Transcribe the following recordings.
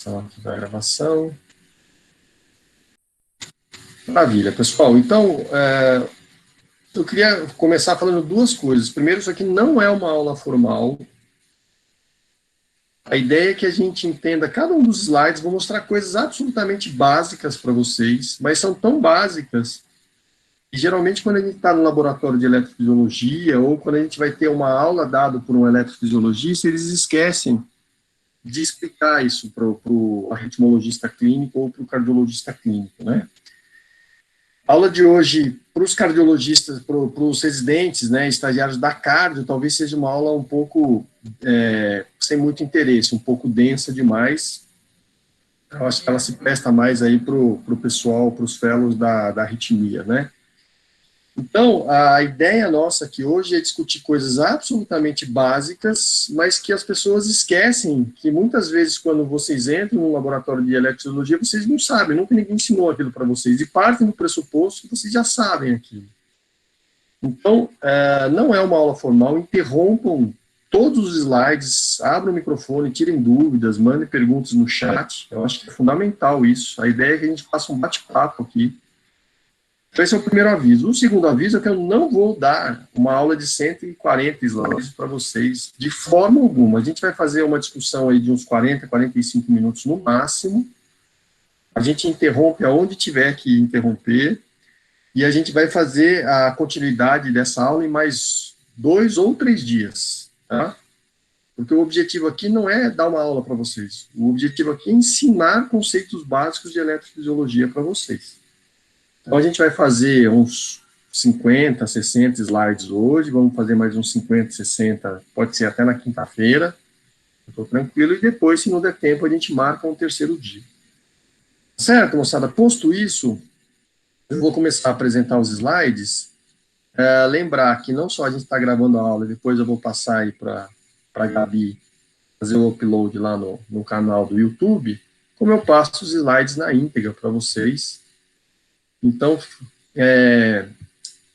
Só aqui da gravação. Maravilha, pessoal. Então, eu queria começar falando duas coisas. Primeiro, isso aqui não é uma aula formal. A ideia é que a gente entenda cada um dos slides. Vou mostrar coisas absolutamente básicas para vocês, mas são tão básicas que geralmente quando a gente está no laboratório de eletrofisiologia ou quando a gente vai ter uma aula dada por um eletrofisiologista, eles esquecem de explicar isso para o arritmologista clínico ou para o cardiologista clínico, né? A aula de hoje, para os cardiologistas, para os residentes, né, estagiários da cardio, talvez seja uma aula um pouco sem muito interesse, um pouco densa demais. Eu acho que ela se presta mais aí para o pessoal, para os fellows da arritmia, né? Então, a ideia nossa aqui hoje é discutir coisas absolutamente básicas, mas que as pessoas esquecem que muitas vezes quando vocês entram no laboratório de eletrofisiologia, vocês não sabem, nunca ninguém ensinou aquilo para vocês, e partem do pressuposto que vocês já sabem aquilo. Então, não é uma aula formal, interrompam todos os slides, abram o microfone, tirem dúvidas, mandem perguntas no chat, eu acho que é fundamental isso. A ideia é que a gente faça um bate-papo aqui. Então, esse é o primeiro aviso. O segundo aviso é que eu não vou dar uma aula de 140 slides para vocês, de forma alguma. A gente vai fazer uma discussão aí de uns 40, 45 minutos no máximo. A gente interrompe aonde tiver que interromper, e a gente vai fazer a continuidade dessa aula em mais 2 ou 3 dias, tá? Porque o objetivo aqui não é dar uma aula para vocês. O objetivo aqui é ensinar conceitos básicos de eletrofisiologia para vocês. Então, a gente vai fazer uns 50, 60 slides hoje, vamos fazer mais uns 50, 60, pode ser até na quinta-feira, eu estou tranquilo, e depois, se não der tempo, a gente marca um terceiro dia. Certo, moçada? Posto isso, eu vou começar a apresentar os slides, lembrar que não só a gente está gravando a aula, depois eu vou passar aí para a Gabi fazer o upload lá no canal do YouTube, como eu passo os slides na íntegra para vocês. Então,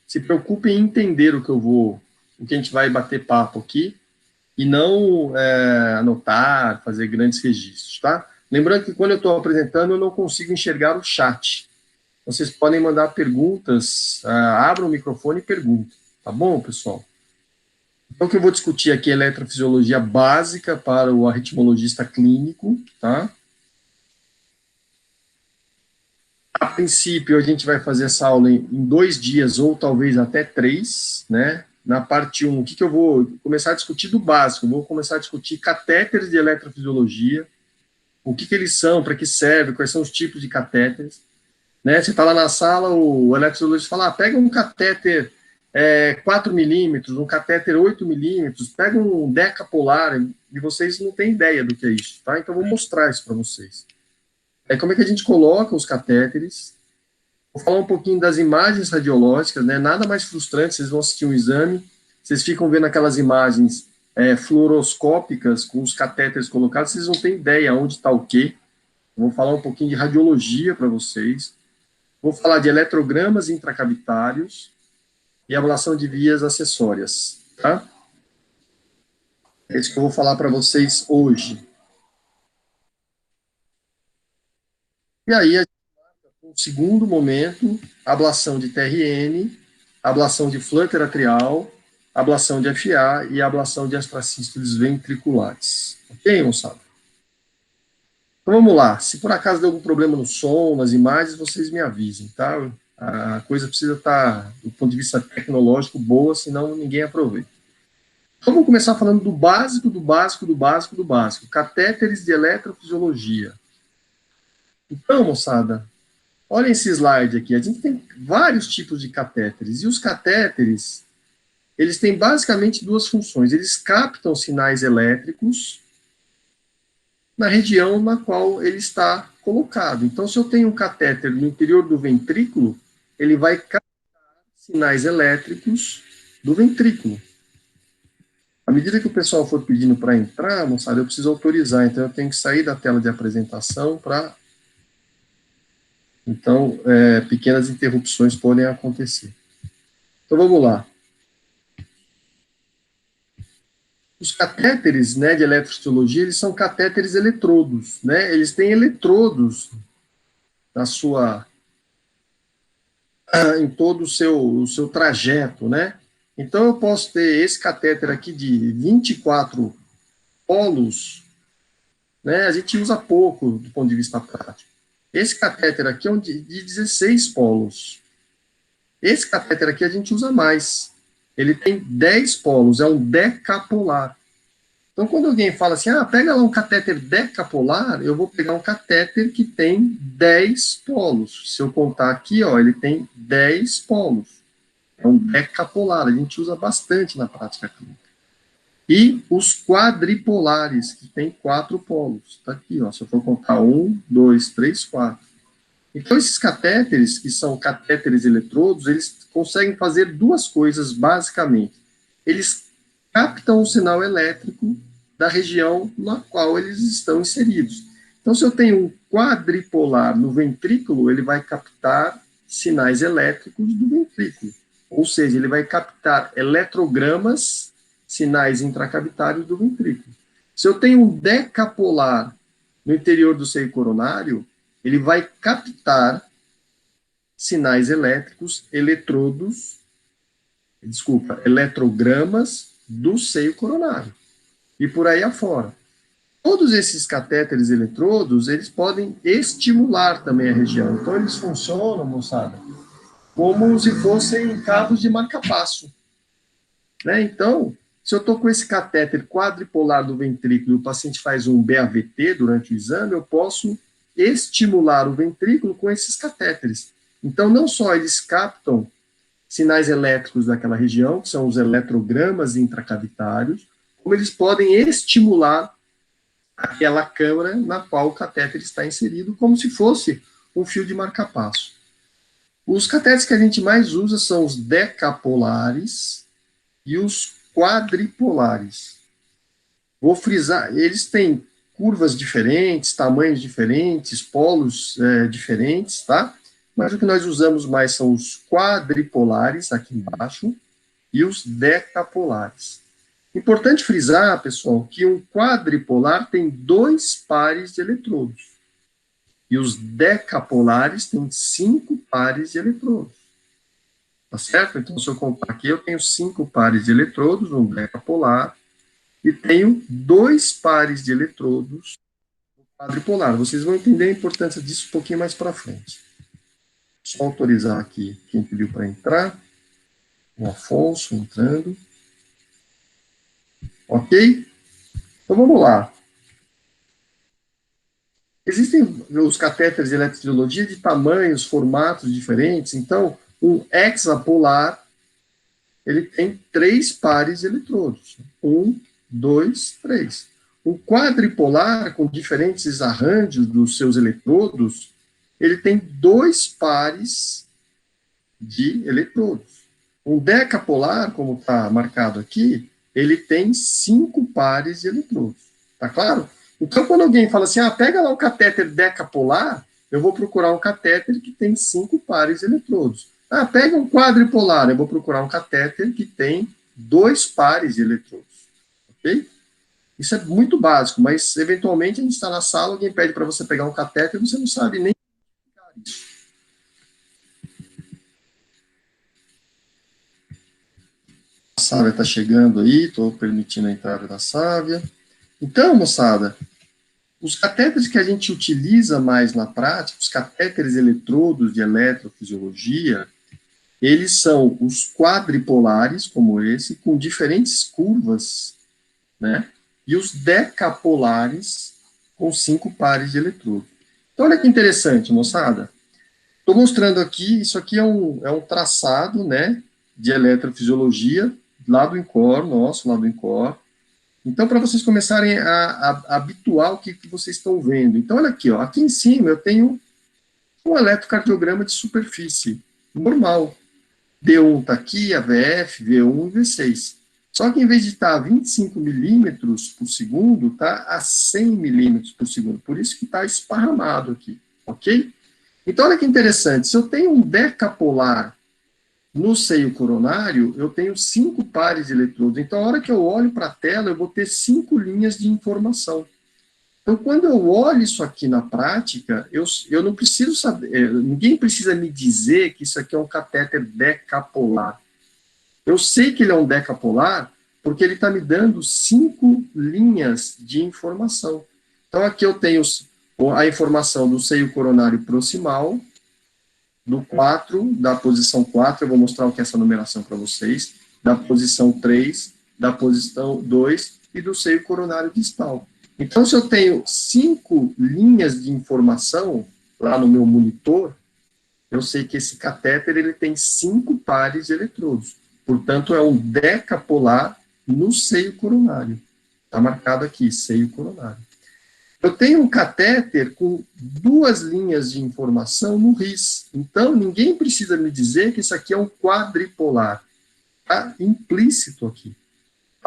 se preocupe em entender o que a gente vai bater papo aqui, e não anotar, fazer grandes registros, tá? Lembrando que quando eu estou apresentando, eu não consigo enxergar o chat. Vocês podem mandar perguntas, abram o microfone e perguntem, tá bom, pessoal? Então, o que eu vou discutir aqui é eletrofisiologia básica para o arritmologista clínico, tá? A princípio, a gente vai fazer essa aula em 2 dias, ou talvez até 3, né? Na parte 1, o que eu vou começar a discutir do básico? Vou começar a discutir catéteres de eletrofisiologia, o que eles são, para que servem, quais são os tipos de catéteres. Né? Você está lá na sala, o eletrofisiologista fala, pega um catéter 4 milímetros, um catéter 8 milímetros, pega um decapolar, e vocês não têm ideia do que é isso, tá? Então, eu vou mostrar isso para vocês. Como é que a gente coloca os catéteres. Vou falar um pouquinho das imagens radiológicas, né? Nada mais frustrante, vocês vão assistir um exame, vocês ficam vendo aquelas imagens fluoroscópicas com os catéteres colocados, vocês não têm ideia onde está o quê. Vou falar um pouquinho de radiologia para vocês. Vou falar de eletrogramas intracavitários e ablação de vias acessórias, tá? É isso que eu vou falar para vocês hoje. E aí, no segundo momento, ablação de TRN, ablação de flutter atrial, ablação de FA e ablação de astracístoles ventriculares. Ok, moçada? Então vamos lá. Se por acaso der algum problema no som, nas imagens, vocês me avisem, tá? A coisa precisa estar, do ponto de vista tecnológico, boa, senão ninguém aproveita. Então vamos começar falando do básico, do básico, do básico, do básico. Catéteres de eletrofisiologia. Então, moçada, olha esse slide aqui, a gente tem vários tipos de catéteres, e os catéteres, eles têm basicamente duas funções, eles captam sinais elétricos na região na qual ele está colocado. Então, se eu tenho um catéter no interior do ventrículo, ele vai captar sinais elétricos do ventrículo. À medida que o pessoal for pedindo para entrar, moçada, eu preciso autorizar, então eu tenho que sair da tela de apresentação para... Então, pequenas interrupções podem acontecer. Então, vamos lá. Os catéteres, né, de eletrofisiologia, eles são catéteres eletrodos, né? Eles têm eletrodos na sua, em todo o seu trajeto, né? Então, eu posso ter esse catéter aqui de 24 polos, né? A gente usa pouco do ponto de vista prático. Esse catéter aqui é um de 16 polos. Esse catéter aqui a gente usa mais. Ele tem 10 polos, é um decapolar. Então, quando alguém fala assim, pega lá um catéter decapolar, eu vou pegar um catéter que tem 10 polos. Se eu contar aqui, ó, ele tem 10 polos. É um decapolar, a gente usa bastante na prática clínica. E os quadripolares, que tem 4 polos. Está aqui, ó, se eu for contar 1, 2, 3, 4. Então, esses catéteres, que são catéteres eletrodos, eles conseguem fazer duas coisas, basicamente. Eles captam o sinal elétrico da região na qual eles estão inseridos. Então, se eu tenho um quadripolar no ventrículo, ele vai captar sinais elétricos do ventrículo. Ou seja, ele vai captar eletrogramas, sinais intracavitários do ventrículo. Se eu tenho um decapolar no interior do seio coronário, ele vai captar sinais elétricos, eletrogramas do seio coronário. E por aí afora. Todos esses catéteres eletrodos, eles podem estimular também a região. Então, eles funcionam, moçada, como se fossem cabos de marca-passo. Né? Então, se eu estou com esse catéter quadripolar do ventrículo e o paciente faz um BAVT durante o exame, eu posso estimular o ventrículo com esses catéteres. Então, não só eles captam sinais elétricos daquela região, que são os eletrogramas intracavitários, como eles podem estimular aquela câmara na qual o catéter está inserido, como se fosse um fio de marca-passo. Os catéteres que a gente mais usa são os decapolares e os quadripolares. Vou frisar, eles têm curvas diferentes, tamanhos diferentes, polos diferentes, tá? Mas o que nós usamos mais são os quadripolares, aqui embaixo, e os decapolares. Importante frisar, pessoal, que um quadripolar tem 2 pares de eletrodos. E os decapolares têm 5 pares de eletrodos. Tá certo? Então, se eu contar aqui, eu tenho 5 pares de eletrodos, um decapolar, e tenho 2 pares de eletrodos no quadripolar. Vocês vão entender a importância disso um pouquinho mais para frente. Só autorizar aqui quem pediu para entrar. O Afonso entrando. Ok? Então, vamos lá. Existem os catéteres de eletrofisiologia de tamanhos, formatos diferentes. Então, um hexapolar, ele tem 3 pares de eletrodos. 1, 2, 3. Um quadripolar, com diferentes arranjos dos seus eletrodos, ele tem 2 pares de eletrodos. Um decapolar, como está marcado aqui, ele tem 5 pares de eletrodos. Tá claro? Então, quando alguém fala assim, pega lá o catéter decapolar, eu vou procurar um catéter que tem 5 pares de eletrodos. Pega um quadripolar, eu vou procurar um catéter que tem 2 pares de eletrodos. Ok? Isso é muito básico, mas eventualmente a gente está na sala, alguém pede para você pegar um catéter e você não sabe nem isso. A Sávia está chegando aí, estou permitindo a entrada da Sávia. Então, moçada, os catéteres que a gente utiliza mais na prática, os catéteres eletrodos de eletrofisiologia, eles são os quadripolares, como esse, com diferentes curvas, né? E os decapolares, com 5 pares de eletrodos. Então, olha que interessante, moçada. Estou mostrando aqui, isso aqui é um traçado, né, de eletrofisiologia, lá do INCOR, nosso, lá do INCOR. Então, para vocês começarem a habituar o que vocês estão vendo. Então, olha aqui, ó, aqui em cima eu tenho um eletrocardiograma de superfície, normal. D1 está aqui, AVF, V1 e V6. Só que em vez de estar a 25 milímetros por segundo, está a 100 milímetros por segundo. Por isso que está esparramado aqui, ok? Então, olha que interessante. Se eu tenho um decapolar No seio coronário, eu tenho 5 pares de eletrodos. Então, a hora que eu olho para a tela, eu vou ter 5 linhas de informação. Então, quando eu olho isso aqui na prática, eu não preciso saber, ninguém precisa me dizer que isso aqui é um catéter decapolar. Eu sei que ele é um decapolar porque ele está me dando 5 linhas de informação. Então, aqui eu tenho a informação do seio coronário proximal, do 4, da posição 4, eu vou mostrar o que é essa numeração para vocês, da posição 3, da posição 2 e do seio coronário distal. Então, se eu tenho 5 linhas de informação lá no meu monitor, eu sei que esse catéter ele tem 5 pares de eletrodos. Portanto, é um decapolar no seio coronário. Está marcado aqui, seio coronário. Eu tenho um catéter com 2 linhas de informação no RIS. Então, ninguém precisa me dizer que isso aqui é um quadripolar. Está implícito aqui.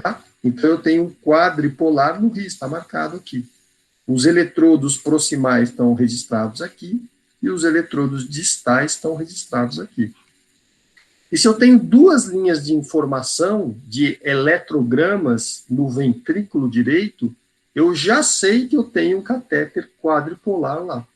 Tá? Então, eu tenho um quadripolar no RIS, está marcado aqui. Os eletrodos proximais estão registrados aqui e os eletrodos distais estão registrados aqui. E se eu tenho 2 linhas de informação de eletrogramas no ventrículo direito, eu já sei que eu tenho um catéter quadripolar lá.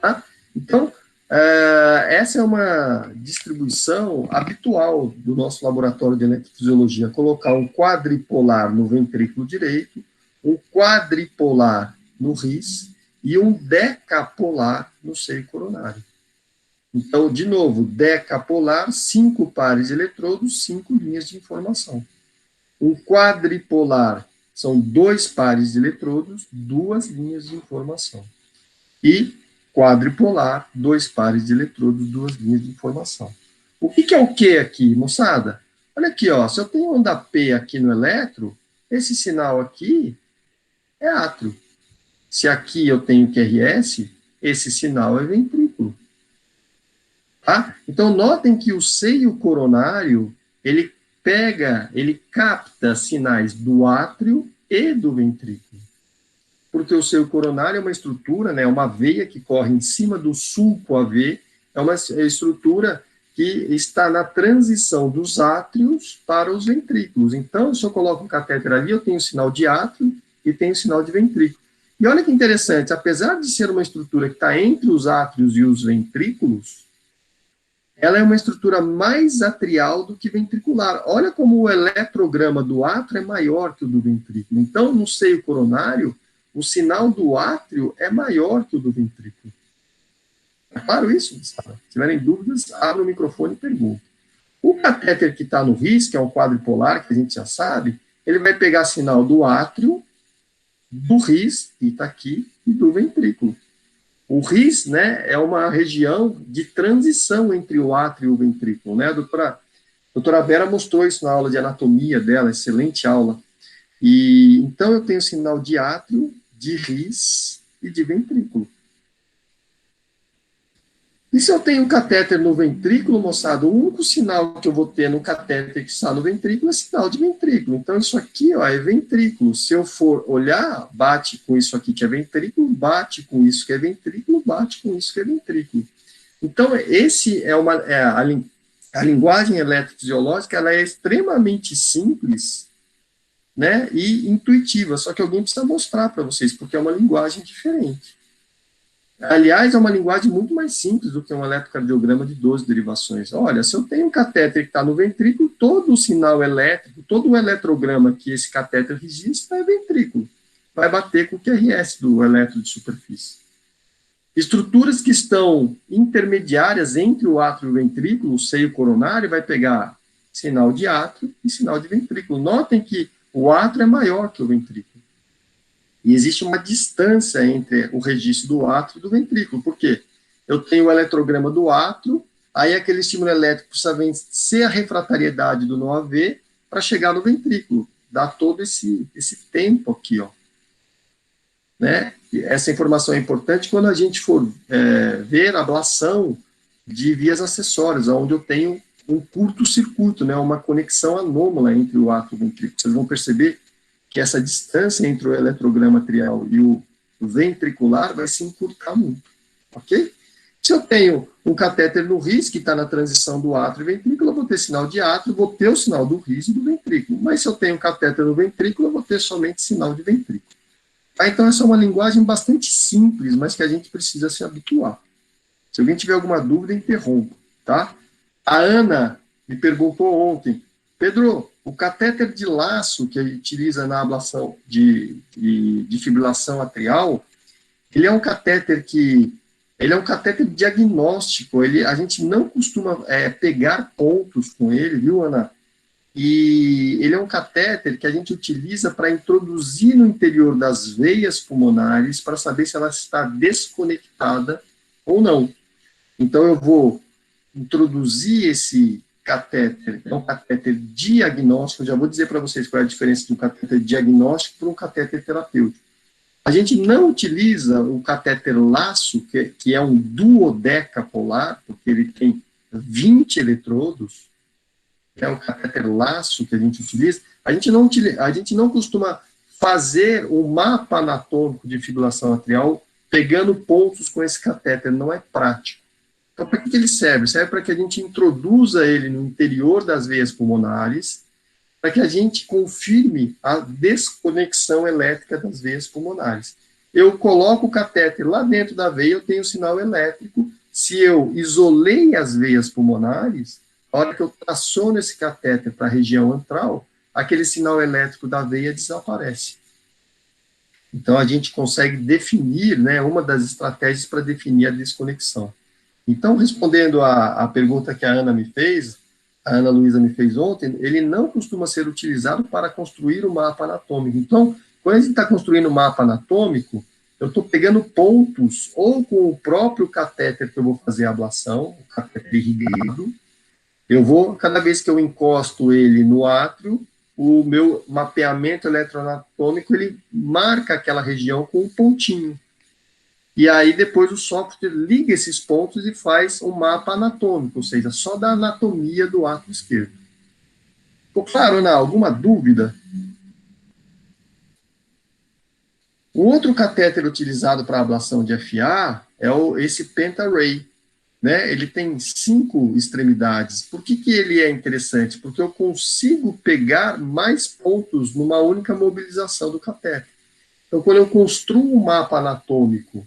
Tá? Então, essa é uma distribuição habitual do nosso laboratório de eletrofisiologia, colocar um quadripolar no ventrículo direito, um quadripolar no RIS e um decapolar no seio coronário. Então, de novo, decapolar, 5 pares de eletrodos, 5 linhas de informação. Um quadripolar são 2 pares de eletrodos, 2 linhas de informação. E quadripolar, 2 pares de eletrodos, 2 linhas de informação. O que é o Q aqui, moçada? Olha aqui, ó, se eu tenho onda P aqui no elétron, esse sinal aqui é átrio. Se aqui eu tenho QRS, esse sinal é ventrículo. Tá? Então, notem que o seio coronário, ele capta sinais do átrio e do ventrículo. Porque o seio coronário é uma estrutura, né, uma veia que corre em cima do sulco AV, é uma estrutura que está na transição dos átrios para os ventrículos. Então, se eu coloco um catéter ali, eu tenho sinal de átrio e tenho sinal de ventrículo. E olha que interessante, apesar de ser uma estrutura que está entre os átrios e os ventrículos, ela é uma estrutura mais atrial do que ventricular. Olha como o eletrograma do átrio é maior que o do ventrículo. Então, no seio coronário, o sinal do átrio é maior que o do ventrículo. É claro isso? Se tiverem dúvidas, abra o microfone e pergunta. O catéter que está no RIS, que é um quadripolar, que a gente já sabe, ele vai pegar sinal do átrio, do RIS, que está aqui, e do ventrículo. O RIS, né, é uma região de transição entre o átrio e o ventrículo, né? A doutora Vera mostrou isso na aula de anatomia dela, excelente aula. E então eu tenho sinal de átrio, de RIS e de ventrículo. E se eu tenho um catéter no ventrículo, moçada, o único sinal que eu vou ter no catéter que está no ventrículo é sinal de ventrículo. Então, isso aqui, ó, é ventrículo. Se eu for olhar, bate com isso aqui que é ventrículo, bate com isso que é ventrículo, bate com isso que é ventrículo. Então, esse é a linguagem eletrofisiológica, ela é extremamente simples, né, e intuitiva, só que alguém precisa mostrar para vocês, porque é uma linguagem diferente. Aliás, é uma linguagem muito mais simples do que um eletrocardiograma de 12 derivações. Olha, se eu tenho um catéter que está no ventrículo, todo o sinal elétrico, todo o eletrograma que esse catéter registra é ventrículo. Vai bater com o QRS do eletro de superfície. Estruturas que estão intermediárias entre o átrio e o ventrículo, o seio coronário, vai pegar sinal de átrio e sinal de ventrículo. Notem que o átrio é maior que o ventrículo. E existe uma distância entre o registro do átrio e do ventrículo. Por quê? Eu tenho o eletrograma do átrio, aí aquele estímulo elétrico precisa vencer a refratariedade do nó AV para chegar no ventrículo. Dá todo esse tempo aqui, ó. Né? E essa informação é importante quando a gente for ver a ablação de vias acessórias, onde eu tenho um curto-circuito, né? Uma conexão anômala entre o átrio e o ventrículo. Vocês vão perceber que essa distância entre o eletrograma atrial e o ventricular vai se encurtar muito, ok? Se eu tenho um catéter no RIS, que está na transição do átrio e ventrículo, eu vou ter sinal de átrio, vou ter o sinal do RIS e do ventrículo. Mas se eu tenho um catéter no ventrículo, eu vou ter somente sinal de ventrículo. Tá? Então, essa é uma linguagem bastante simples, mas que a gente precisa se habituar. Se alguém tiver alguma dúvida, interrompa, tá? A Ana me perguntou ontem, Pedro, o catéter de laço que a gente utiliza na ablação de fibrilação atrial, ele é um catéter diagnóstico, a gente não costuma pegar pontos com ele, viu, Ana? E ele é um catéter que a gente utiliza para introduzir no interior das veias pulmonares para saber se ela está desconectada ou não. Então, eu vou introduzir esse catéter, é um catéter diagnóstico, eu já vou dizer para vocês qual é a diferença de um catéter diagnóstico para um catéter terapêutico. A gente não utiliza o catéter laço, que é um duodecapolar, porque ele tem 20 eletrodos, é o catéter laço que a gente utiliza. A gente não costuma fazer o mapa anatômico de fibrilação atrial pegando pontos com esse catéter, não é prático. Então, para que ele serve? Serve para que a gente introduza ele no interior das veias pulmonares, para que a gente confirme a desconexão elétrica das veias pulmonares. Eu coloco o catéter lá dentro da veia, eu tenho sinal elétrico. Se eu isolei as veias pulmonares, a hora que eu traciono esse catéter para a região antral, aquele sinal elétrico da veia desaparece. Então, a gente consegue definir, né, uma das estratégias para definir a desconexão. Então, respondendo à pergunta que a Ana me fez, a Ana Luísa me fez ontem, ele não costuma ser utilizado para construir o mapa anatômico. Então, quando a gente está construindo o mapa anatômico, eu estou pegando pontos, ou com o próprio catéter que eu vou fazer a ablação, o catéter irrigueiro, cada vez que eu encosto ele no átrio, o meu mapeamento eletroanatômico, ele marca aquela região com um pontinho. E aí, depois, o software liga esses pontos e faz um mapa anatômico, ou seja, só da anatomia do átrio esquerdo. Ficou claro, Ana? Alguma dúvida? O outro catéter utilizado para ablação de FA é esse PentaRay. Né? Ele tem 5 extremidades. Por que ele é interessante? Porque eu consigo pegar mais pontos numa única mobilização do catéter. Então, quando eu construo um mapa anatômico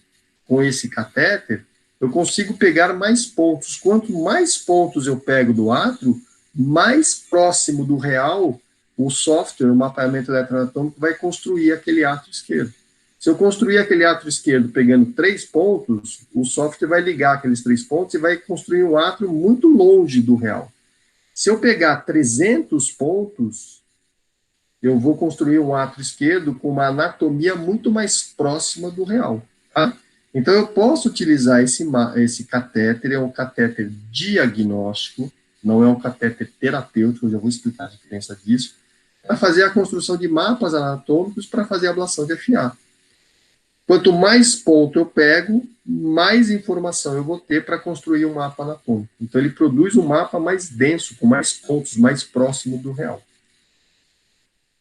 com esse catéter, eu consigo pegar mais pontos. Quanto mais pontos eu pego do átrio, mais próximo do real, o software, o mapeamento eletroanatômico, vai construir aquele átrio esquerdo. Se eu construir aquele átrio esquerdo pegando 3 pontos, o software vai ligar aqueles 3 pontos e vai construir um átrio muito longe do real. Se eu pegar 300 pontos, eu vou construir um átrio esquerdo com uma anatomia muito mais próxima do real. Tá? Então, eu posso utilizar esse catéter, é um catéter diagnóstico, não é um catéter terapêutico, eu já vou explicar a diferença disso, para fazer a construção de mapas anatômicos para fazer a ablação de FA. Quanto mais ponto eu pego, mais informação eu vou ter para construir um mapa anatômico. Então, ele produz um mapa mais denso, com mais pontos, mais próximo do real.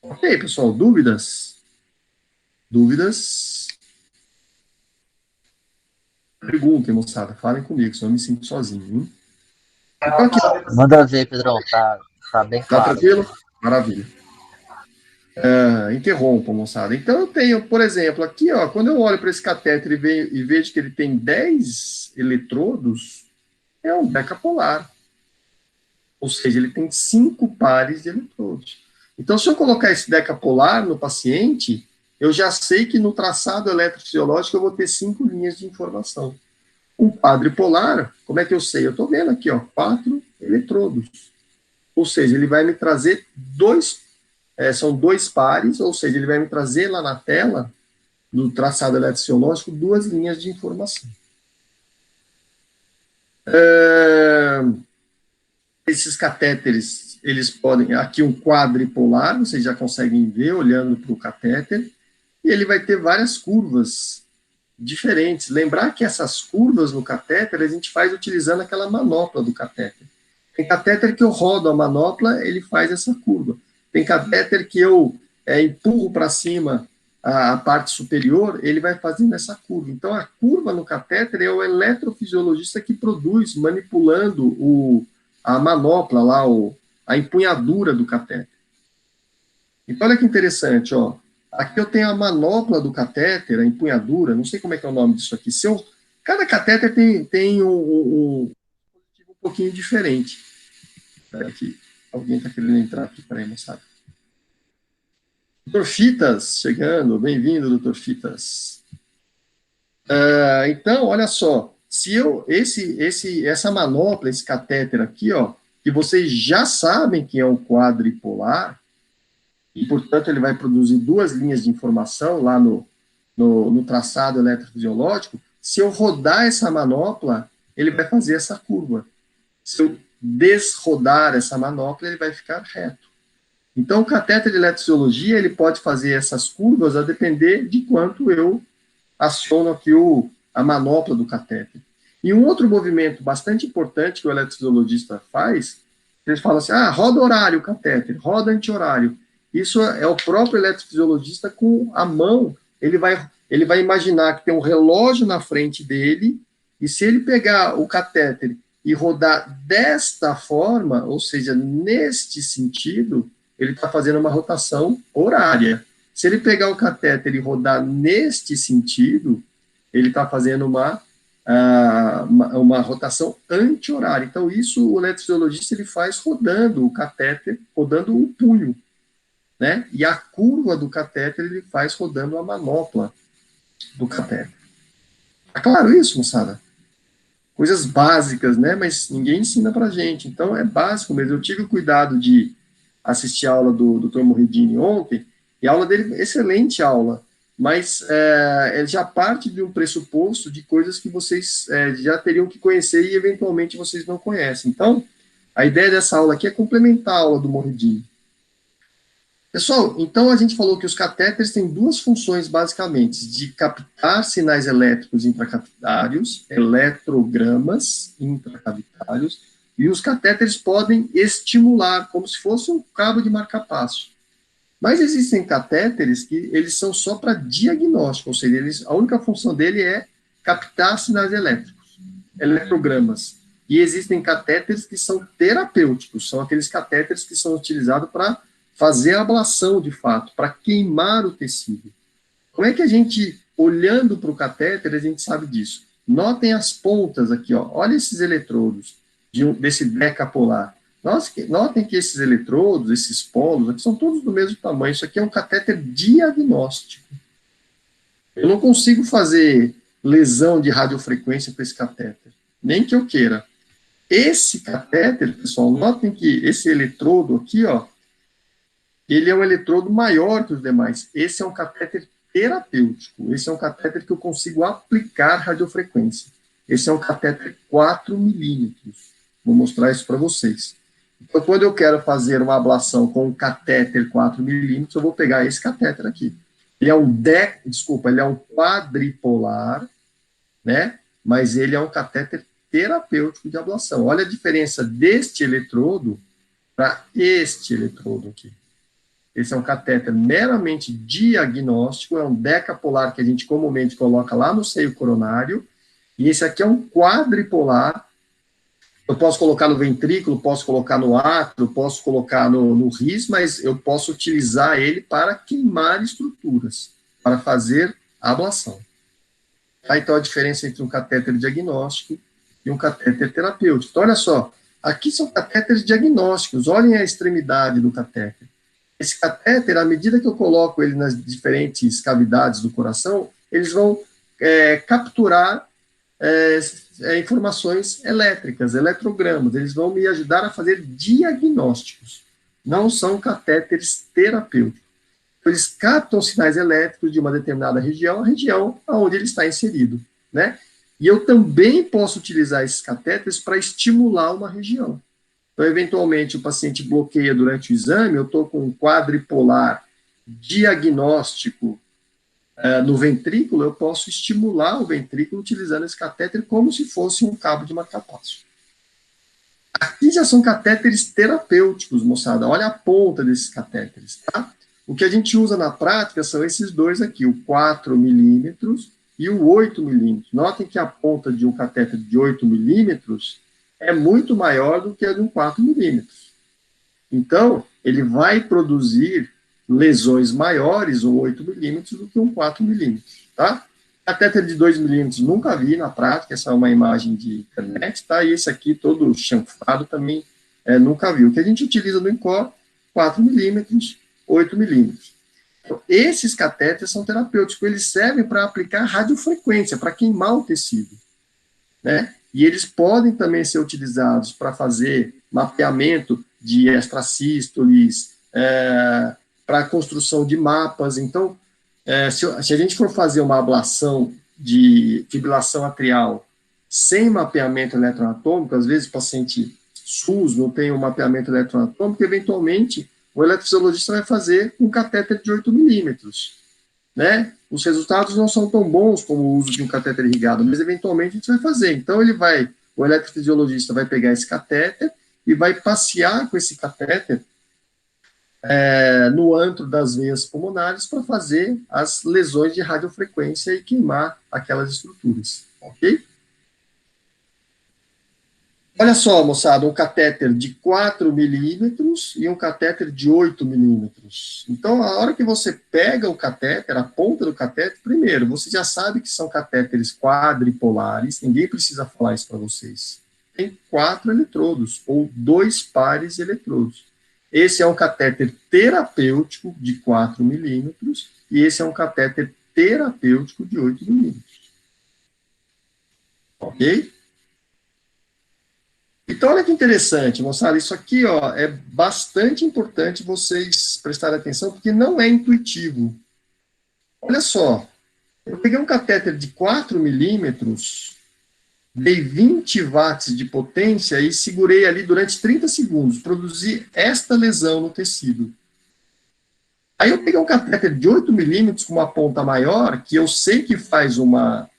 Ok, pessoal, dúvidas? Dúvidas? Perguntem, moçada, falem comigo, senão eu me sinto sozinho. Hein? Então, aqui, manda ver, Pedrão, tá bem claro. Tá tranquilo? Maravilha. Interrompa, moçada. Então, eu tenho, por exemplo, aqui, ó, quando eu olho para esse catéter e vejo que ele tem 10 eletrodos, é um decapolar. Ou seja, ele tem 5 pares de eletrodos. Então, se eu colocar esse decapolar no paciente, eu já sei que no traçado eletrofisiológico eu vou ter 5 linhas de informação. Um quadripolar, como é que eu sei? Eu estou vendo aqui, ó, 4 eletrodos. Ou seja, ele vai me trazer são 2 pares, ou seja, ele vai me trazer lá na tela, no traçado eletrofisiológico, 2 linhas de informação. Esses catéteres, eles podem, aqui um quadripolar, vocês já conseguem ver olhando para o catéter, e ele vai ter várias curvas diferentes. Lembrar que essas curvas no catéter a gente faz utilizando aquela manopla do catéter. Tem catéter que eu rodo a manopla, ele faz essa curva. Tem catéter que eu empurro para cima a parte superior, ele vai fazendo essa curva. Então, a curva no catéter é o eletrofisiologista que produz, manipulando a manopla lá, a empunhadura do catéter. Então, olha que interessante, ó. Aqui eu tenho a manopla do catéter, a empunhadura, não sei como é que é o nome disso aqui. Cada catéter tem um pouquinho diferente. Espera aqui, alguém está querendo entrar aqui, peraí, moçada. Dr. Fitas, chegando, bem-vindo, doutor Fitas. Então, olha só, se essa manopla, esse catéter aqui, ó, que vocês já sabem que é um quadripolar, e, portanto, ele vai produzir duas linhas de informação lá no traçado eletrofisiológico, se eu rodar essa manopla, ele vai fazer essa curva. Se eu desrodar essa manopla, ele vai ficar reto. Então, o catéter de eletrofisiologia, ele pode fazer essas curvas a depender de quanto eu aciono aqui a manopla do catéter. E um outro movimento bastante importante que o eletrofisiologista faz, ele fala assim, roda horário o catéter, roda anti-horário. Isso é o próprio eletrofisiologista com a mão, ele vai imaginar que tem um relógio na frente dele, e se ele pegar o catéter e rodar desta forma, ou seja, neste sentido, ele está fazendo uma rotação horária. Se ele pegar o catéter e rodar neste sentido, ele está fazendo uma rotação anti-horária. Então, isso o eletrofisiologista ele faz rodando o catéter, rodando o punho, né? E a curva do catéter ele faz rodando a manopla do catéter. Tá claro isso, moçada? Coisas básicas, né? Mas ninguém ensina pra gente. Então, é básico mesmo. Eu tive o cuidado de assistir a aula do Dr. Morridini ontem, e a aula dele, excelente aula, mas ele já parte de um pressuposto de coisas que vocês já teriam que conhecer e eventualmente vocês não conhecem. Então, a ideia dessa aula aqui é complementar a aula do Morridini. Pessoal, então a gente falou que os catéteres têm duas funções, basicamente, de captar sinais elétricos intracavitários, eletrogramas intracavitários, e os catéteres podem estimular, como se fosse um cabo de marca-passo. Mas existem catéteres que eles são só para diagnóstico, ou seja, a única função dele é captar sinais elétricos, eletrogramas. E existem catéteres que são terapêuticos, são aqueles catéteres que são utilizados para fazer a ablação, de fato, para queimar o tecido. Como é que a gente, olhando para o catéter, a gente sabe disso? Notem as pontas aqui, ó. Olha esses eletrodos desse decapolar. Notem que esses eletrodos, esses polos, aqui são todos do mesmo tamanho. Isso aqui é um catéter diagnóstico. Eu não consigo fazer lesão de radiofrequência com esse catéter, nem que eu queira. Esse catéter, pessoal, notem que esse eletrodo aqui, ó, ele é um eletrodo maior que os demais. Esse é um catéter terapêutico. Esse é um catéter que eu consigo aplicar radiofrequência. Esse é um catéter 4 milímetros. Vou mostrar isso para vocês. Então, quando eu quero fazer uma ablação com um catéter 4 milímetros, eu vou pegar esse catéter aqui. Ele é ele é um quadripolar, né? Mas ele é um catéter terapêutico de ablação. Olha a diferença deste eletrodo para este eletrodo aqui. Esse é um catéter meramente diagnóstico, é um decapolar que a gente comumente coloca lá no seio coronário, e esse aqui é um quadripolar. Eu posso colocar no ventrículo, posso colocar no átrio, posso colocar no ris, mas eu posso utilizar ele para queimar estruturas, para fazer a ablação. Tá? Então, a diferença entre um catéter diagnóstico e um catéter terapêutico. Então, olha só, aqui são catéteres diagnósticos, olhem a extremidade do catéter. Esse catéter, à medida que eu coloco ele nas diferentes cavidades do coração, eles vão capturar informações elétricas, eletrogramas, eles vão me ajudar a fazer diagnósticos. Não são catéteres terapêuticos. Eles captam sinais elétricos de uma determinada região, a região onde ele está inserido, né? E eu também posso utilizar esses catéteres para estimular uma região. Então, eventualmente, o paciente bloqueia durante o exame, eu estou com um quadripolar diagnóstico no ventrículo, eu posso estimular o ventrículo utilizando esse catéter como se fosse um cabo de marca-passo. Aqui já são catéteres terapêuticos, moçada. Olha a ponta desses catéteres, tá? O que a gente usa na prática são esses dois aqui, o 4 milímetros e o 8 milímetros. Notem que a ponta de um catéter de 8 milímetros é muito maior do que a de um 4 milímetros. Então, ele vai produzir lesões maiores, ou 8 milímetros, do que um 4 milímetros, tá? Catéter de 2 milímetros nunca vi na prática, essa é uma imagem de internet, tá? E esse aqui, todo chanfrado, também nunca vi. O que a gente utiliza no INCOR, 4 milímetros, 8 milímetros. Então, esses catéteres são terapêuticos, eles servem para aplicar radiofrequência, para queimar o tecido, né? E eles podem também ser utilizados para fazer mapeamento de extrasístoles, para a construção de mapas. Então, se a gente for fazer uma ablação de fibrilação atrial sem mapeamento eletroanatômico, às vezes o paciente SUS não tem um mapeamento eletroanatômico, eventualmente o eletrofisiologista vai fazer um catéter de 8 milímetros, né? Os resultados não são tão bons como o uso de um catéter irrigado, mas eventualmente a gente vai fazer. Então, o eletrofisiologista vai pegar esse catéter e vai passear com esse catéter no antro das veias pulmonares para fazer as lesões de radiofrequência e queimar aquelas estruturas, ok? Olha só, moçada, um catéter de 4 milímetros e um catéter de 8 milímetros. Então, a hora que você pega o catéter, a ponta do catéter, primeiro, você já sabe que são catéteres quadripolares, ninguém precisa falar isso para vocês. Tem 4 eletrodos, ou 2 pares de eletrodos. Esse é um catéter terapêutico de 4 milímetros e esse é um catéter terapêutico de 8 milímetros. Ok? Então, olha que interessante, moçada, isso aqui ó, é bastante importante vocês prestarem atenção, porque não é intuitivo. Olha só, eu peguei um catéter de 4 milímetros, dei 20 watts de potência e segurei ali durante 30 segundos, produzi esta lesão no tecido. Aí eu peguei um catéter de 8 milímetros com uma ponta maior, que eu sei que faz uma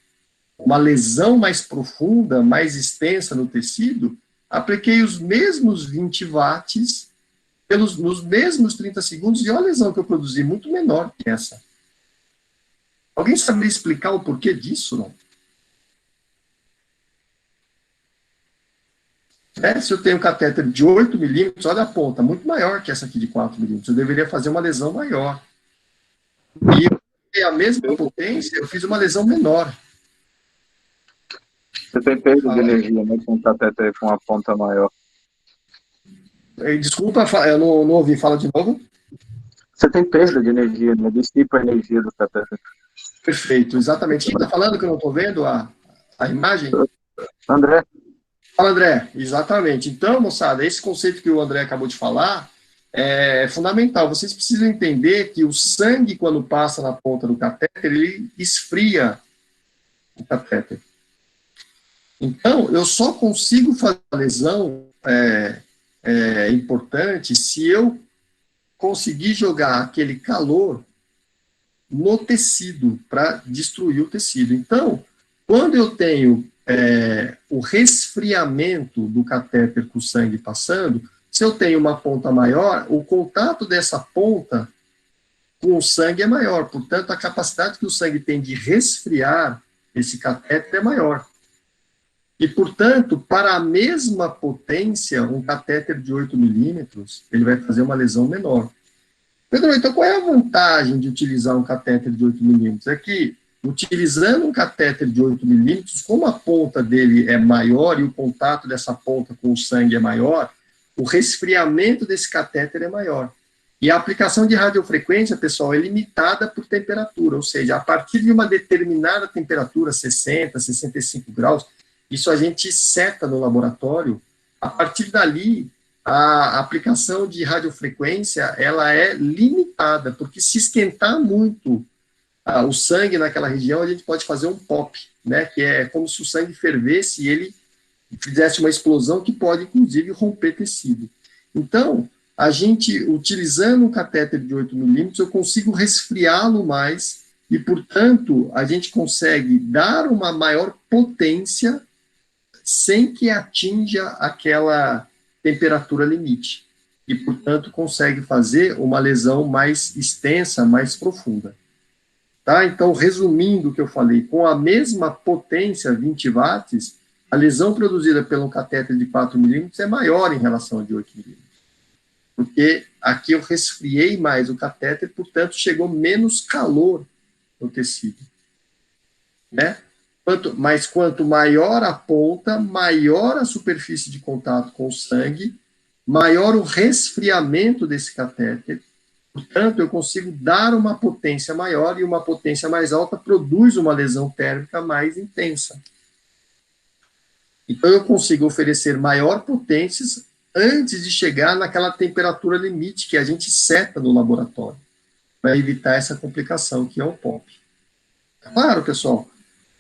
lesão mais profunda, mais extensa no tecido, apliquei os mesmos 20 watts nos mesmos 30 segundos e olha a lesão que eu produzi, muito menor que essa. Alguém saberia explicar o porquê disso, não? Se eu tenho um catéter de 8 milímetros, olha a ponta, muito maior que essa aqui de 4 milímetros, eu deveria fazer uma lesão maior. E eu tenho a mesma potência, eu fiz uma lesão menor. Você tem perda de energia, né, com um catéter com a ponta maior. Desculpa, eu não ouvi, fala de novo. Você tem perda de energia, né, dissipa a energia do catéter. Perfeito, exatamente. Quem está falando que eu não estou vendo a imagem? André. Fala, André. Exatamente. Então, moçada, esse conceito que o André acabou de falar é fundamental. Vocês precisam entender que o sangue, quando passa na ponta do catéter, ele esfria o catéter. Então, eu só consigo fazer a lesão importante se eu conseguir jogar aquele calor no tecido, para destruir o tecido. Então, quando eu tenho o resfriamento do catéter com o sangue passando, se eu tenho uma ponta maior, o contato dessa ponta com o sangue é maior, portanto, a capacidade que o sangue tem de resfriar esse catéter é maior. E, portanto, para a mesma potência, um catéter de 8 milímetros, ele vai fazer uma lesão menor. Pedro, então qual é a vantagem de utilizar um catéter de 8 milímetros? É que, utilizando um catéter de 8 milímetros, como a ponta dele é maior e o contato dessa ponta com o sangue é maior, o resfriamento desse catéter é maior. E a aplicação de radiofrequência, pessoal, é limitada por temperatura, ou seja, a partir de uma determinada temperatura, 60, 65 graus, isso a gente seta no laboratório, a partir dali, a aplicação de radiofrequência, ela é limitada, porque se esquentar muito o sangue naquela região, a gente pode fazer um pop, né, que é como se o sangue fervesse e ele fizesse uma explosão que pode, inclusive, romper tecido. Então, a gente, utilizando um catéter de 8 milímetros, eu consigo resfriá-lo mais e, portanto, a gente consegue dar uma maior potência sem que atinja aquela temperatura limite. e, portanto, consegue fazer uma lesão mais extensa, mais profunda. Tá? Então, resumindo o que eu falei, com a mesma potência, 20 watts, a lesão produzida pelo catéter de 4 milímetros é maior em relação a de 8 milímetros. Porque aqui eu resfriei mais o catéter, portanto, chegou menos calor no tecido. Né? Mas quanto maior a ponta, maior a superfície de contato com o sangue, maior o resfriamento desse catéter. Portanto, eu consigo dar uma potência maior, e uma potência mais alta produz uma lesão térmica mais intensa. Então, eu consigo oferecer maior potências antes de chegar naquela temperatura limite que a gente seta no laboratório, para evitar essa complicação que é o POP. Claro, pessoal,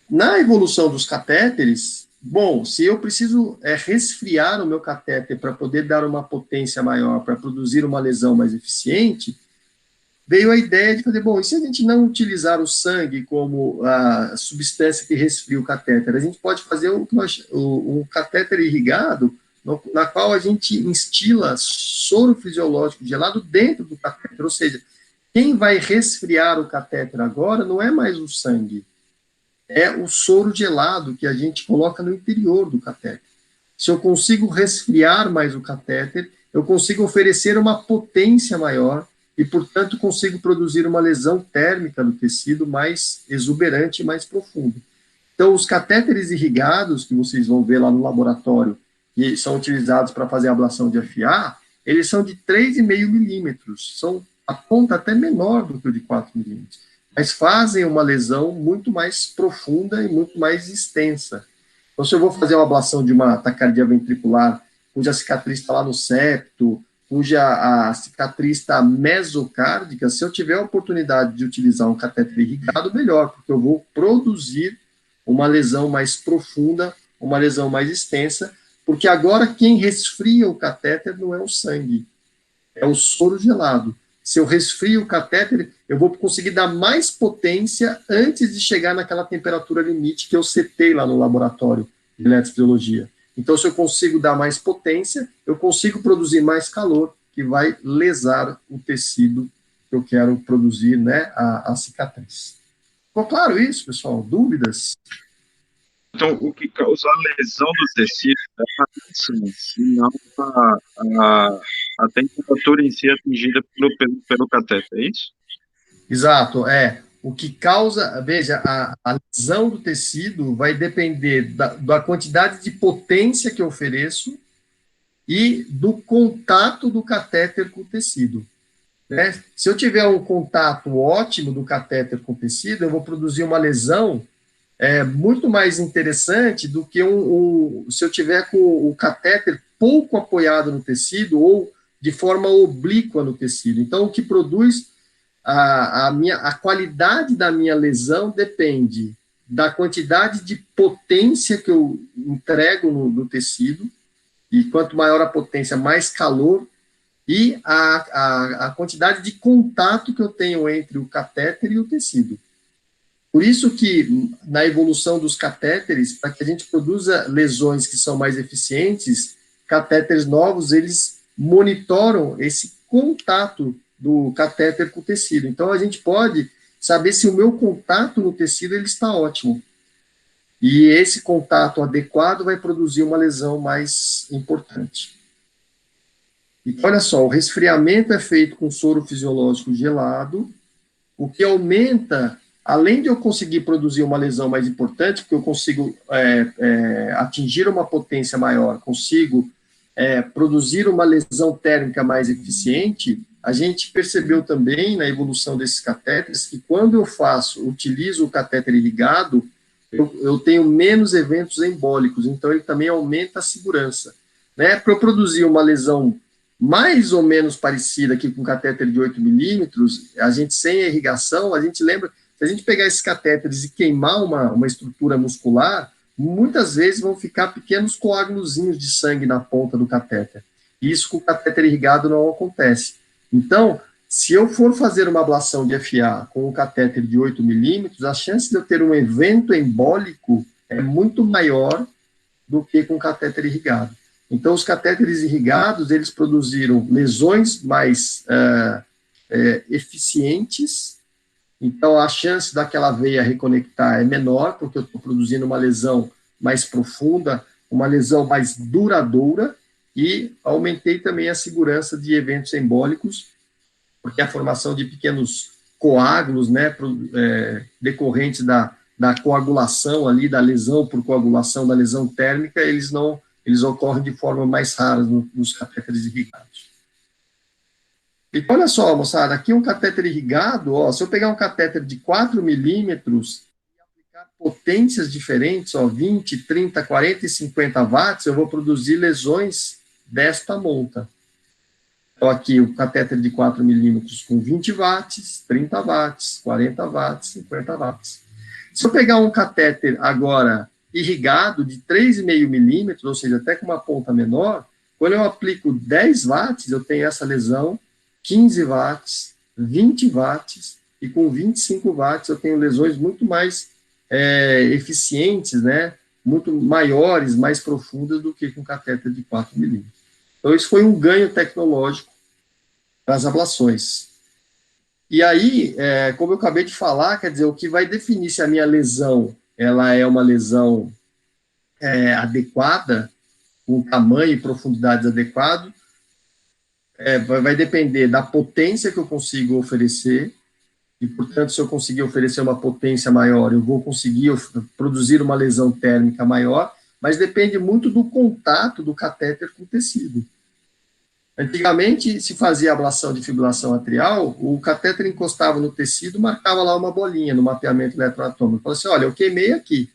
na evolução dos catéteres, bom, se eu preciso resfriar o meu catéter para poder dar uma potência maior, para produzir uma lesão mais eficiente, veio a ideia de fazer, bom, e se a gente não utilizar o sangue como a substância que resfria o catéter, a gente pode fazer um catéter irrigado, na qual a gente instila soro fisiológico gelado dentro do catéter, ou seja, quem vai resfriar o catéter agora não é mais o sangue, é o soro gelado que a gente coloca no interior do catéter. Se eu consigo resfriar mais o catéter, eu consigo oferecer uma potência maior e, portanto, consigo produzir uma lesão térmica no tecido mais exuberante e mais profunda. Então, os catéteres irrigados, que vocês vão ver lá no laboratório, que são utilizados para fazer ablação de FA, eles são de 3,5 milímetros, são a ponta até menor do que o de 4 milímetros, mas fazem uma lesão muito mais profunda e muito mais extensa. Então, se eu vou fazer uma ablação de uma taquicardia ventricular, cuja cicatriz está lá no septo, cuja a cicatriz está mesocárdica, se eu tiver a oportunidade de utilizar um catéter irrigado, melhor, porque eu vou produzir uma lesão mais profunda, uma lesão mais extensa, porque agora quem resfria o catéter não é o sangue, é o soro gelado. Se eu resfrio o catéter, eu vou conseguir dar mais potência antes de chegar naquela temperatura limite que eu setei lá no laboratório de eletrofisiologia. Então, se eu consigo dar mais potência, eu consigo produzir mais calor, que vai lesar o tecido que eu quero produzir, né, a cicatriz. Ficou claro isso, pessoal? Dúvidas? Então, o que causa a lesão do tecido é a radiação, e não a temperatura em si atingida pelo catéter, é isso? Exato, o que causa, veja, a lesão do tecido vai depender da quantidade de potência que eu ofereço e do contato do catéter com o tecido. Né? Se eu tiver um contato ótimo do catéter com o tecido, eu vou produzir uma lesão muito mais interessante do que se eu tiver com o catéter pouco apoiado no tecido ou de forma oblíqua no tecido. Então, o que produz a qualidade da minha lesão depende da quantidade de potência que eu entrego no tecido, e quanto maior a potência, mais calor, e a quantidade de contato que eu tenho entre o catéter e o tecido. Por isso que, na evolução dos catéteres, para que a gente produza lesões que são mais eficientes, catéteres novos, eles monitoram esse contato do catéter com o tecido. Então, a gente pode saber se o meu contato no tecido ele está ótimo. E esse contato adequado vai produzir uma lesão mais importante. Então, olha só, o resfriamento é feito com soro fisiológico gelado, o que aumenta, além de eu conseguir produzir uma lesão mais importante, porque eu consigo atingir uma potência maior, consigo produzir uma lesão térmica mais eficiente, a gente percebeu também na evolução desses catéteres que quando eu utilizo o catéter irrigado, eu tenho menos eventos embólicos, então ele também aumenta a segurança. Né? Para eu produzir uma lesão mais ou menos parecida aqui com catéter de 8 milímetros, a gente sem irrigação, a gente lembra, se a gente pegar esses catéteres e queimar uma estrutura muscular, muitas vezes vão ficar pequenos coágulozinhos de sangue na ponta do catéter. Isso com o catéter irrigado não acontece. Então, se eu for fazer uma ablação de FA com um catéter de 8 milímetros, a chance de eu ter um evento embólico é muito maior do que com catéter irrigado. Então, os catéteres irrigados, eles produziram lesões mais eficientes. Então, a chance daquela veia reconectar é menor, porque eu estou produzindo uma lesão mais profunda, uma lesão mais duradoura, e aumentei também a segurança de eventos embólicos, porque a formação de pequenos coágulos, né, decorrentes da coagulação ali, da lesão por coagulação, da lesão térmica, eles ocorrem de forma mais rara nos catéteres irrigados. Então, olha só, moçada, aqui um catéter irrigado, ó, se eu pegar um catéter de 4 milímetros e aplicar potências diferentes, ó, 20, 30, 40 e 50 watts, eu vou produzir lesões desta monta. Então, aqui o catéter de 4 milímetros com 20 watts, 30 watts, 40 watts, 50 watts. Se eu pegar um catéter agora irrigado de 3,5 milímetros, ou seja, até com uma ponta menor, quando eu aplico 10 watts, eu tenho essa lesão, 15 watts, 20 watts, e com 25 watts eu tenho lesões muito mais eficientes, né, muito maiores, mais profundas do que com catéter de 4 milímetros. Então, isso foi um ganho tecnológico para as ablações. E aí, como eu acabei de falar, quer dizer, o que vai definir se a minha lesão ela é uma lesão adequada, com tamanho e profundidades adequados, vai depender da potência que eu consigo oferecer, e, portanto, se eu conseguir oferecer uma potência maior, eu vou conseguir produzir uma lesão térmica maior, mas depende muito do contato do catéter com o tecido. Antigamente, se fazia ablação de fibrilação atrial, o catéter encostava no tecido, marcava lá uma bolinha no mapeamento eletroanatômico. Falava assim, olha, eu queimei aqui,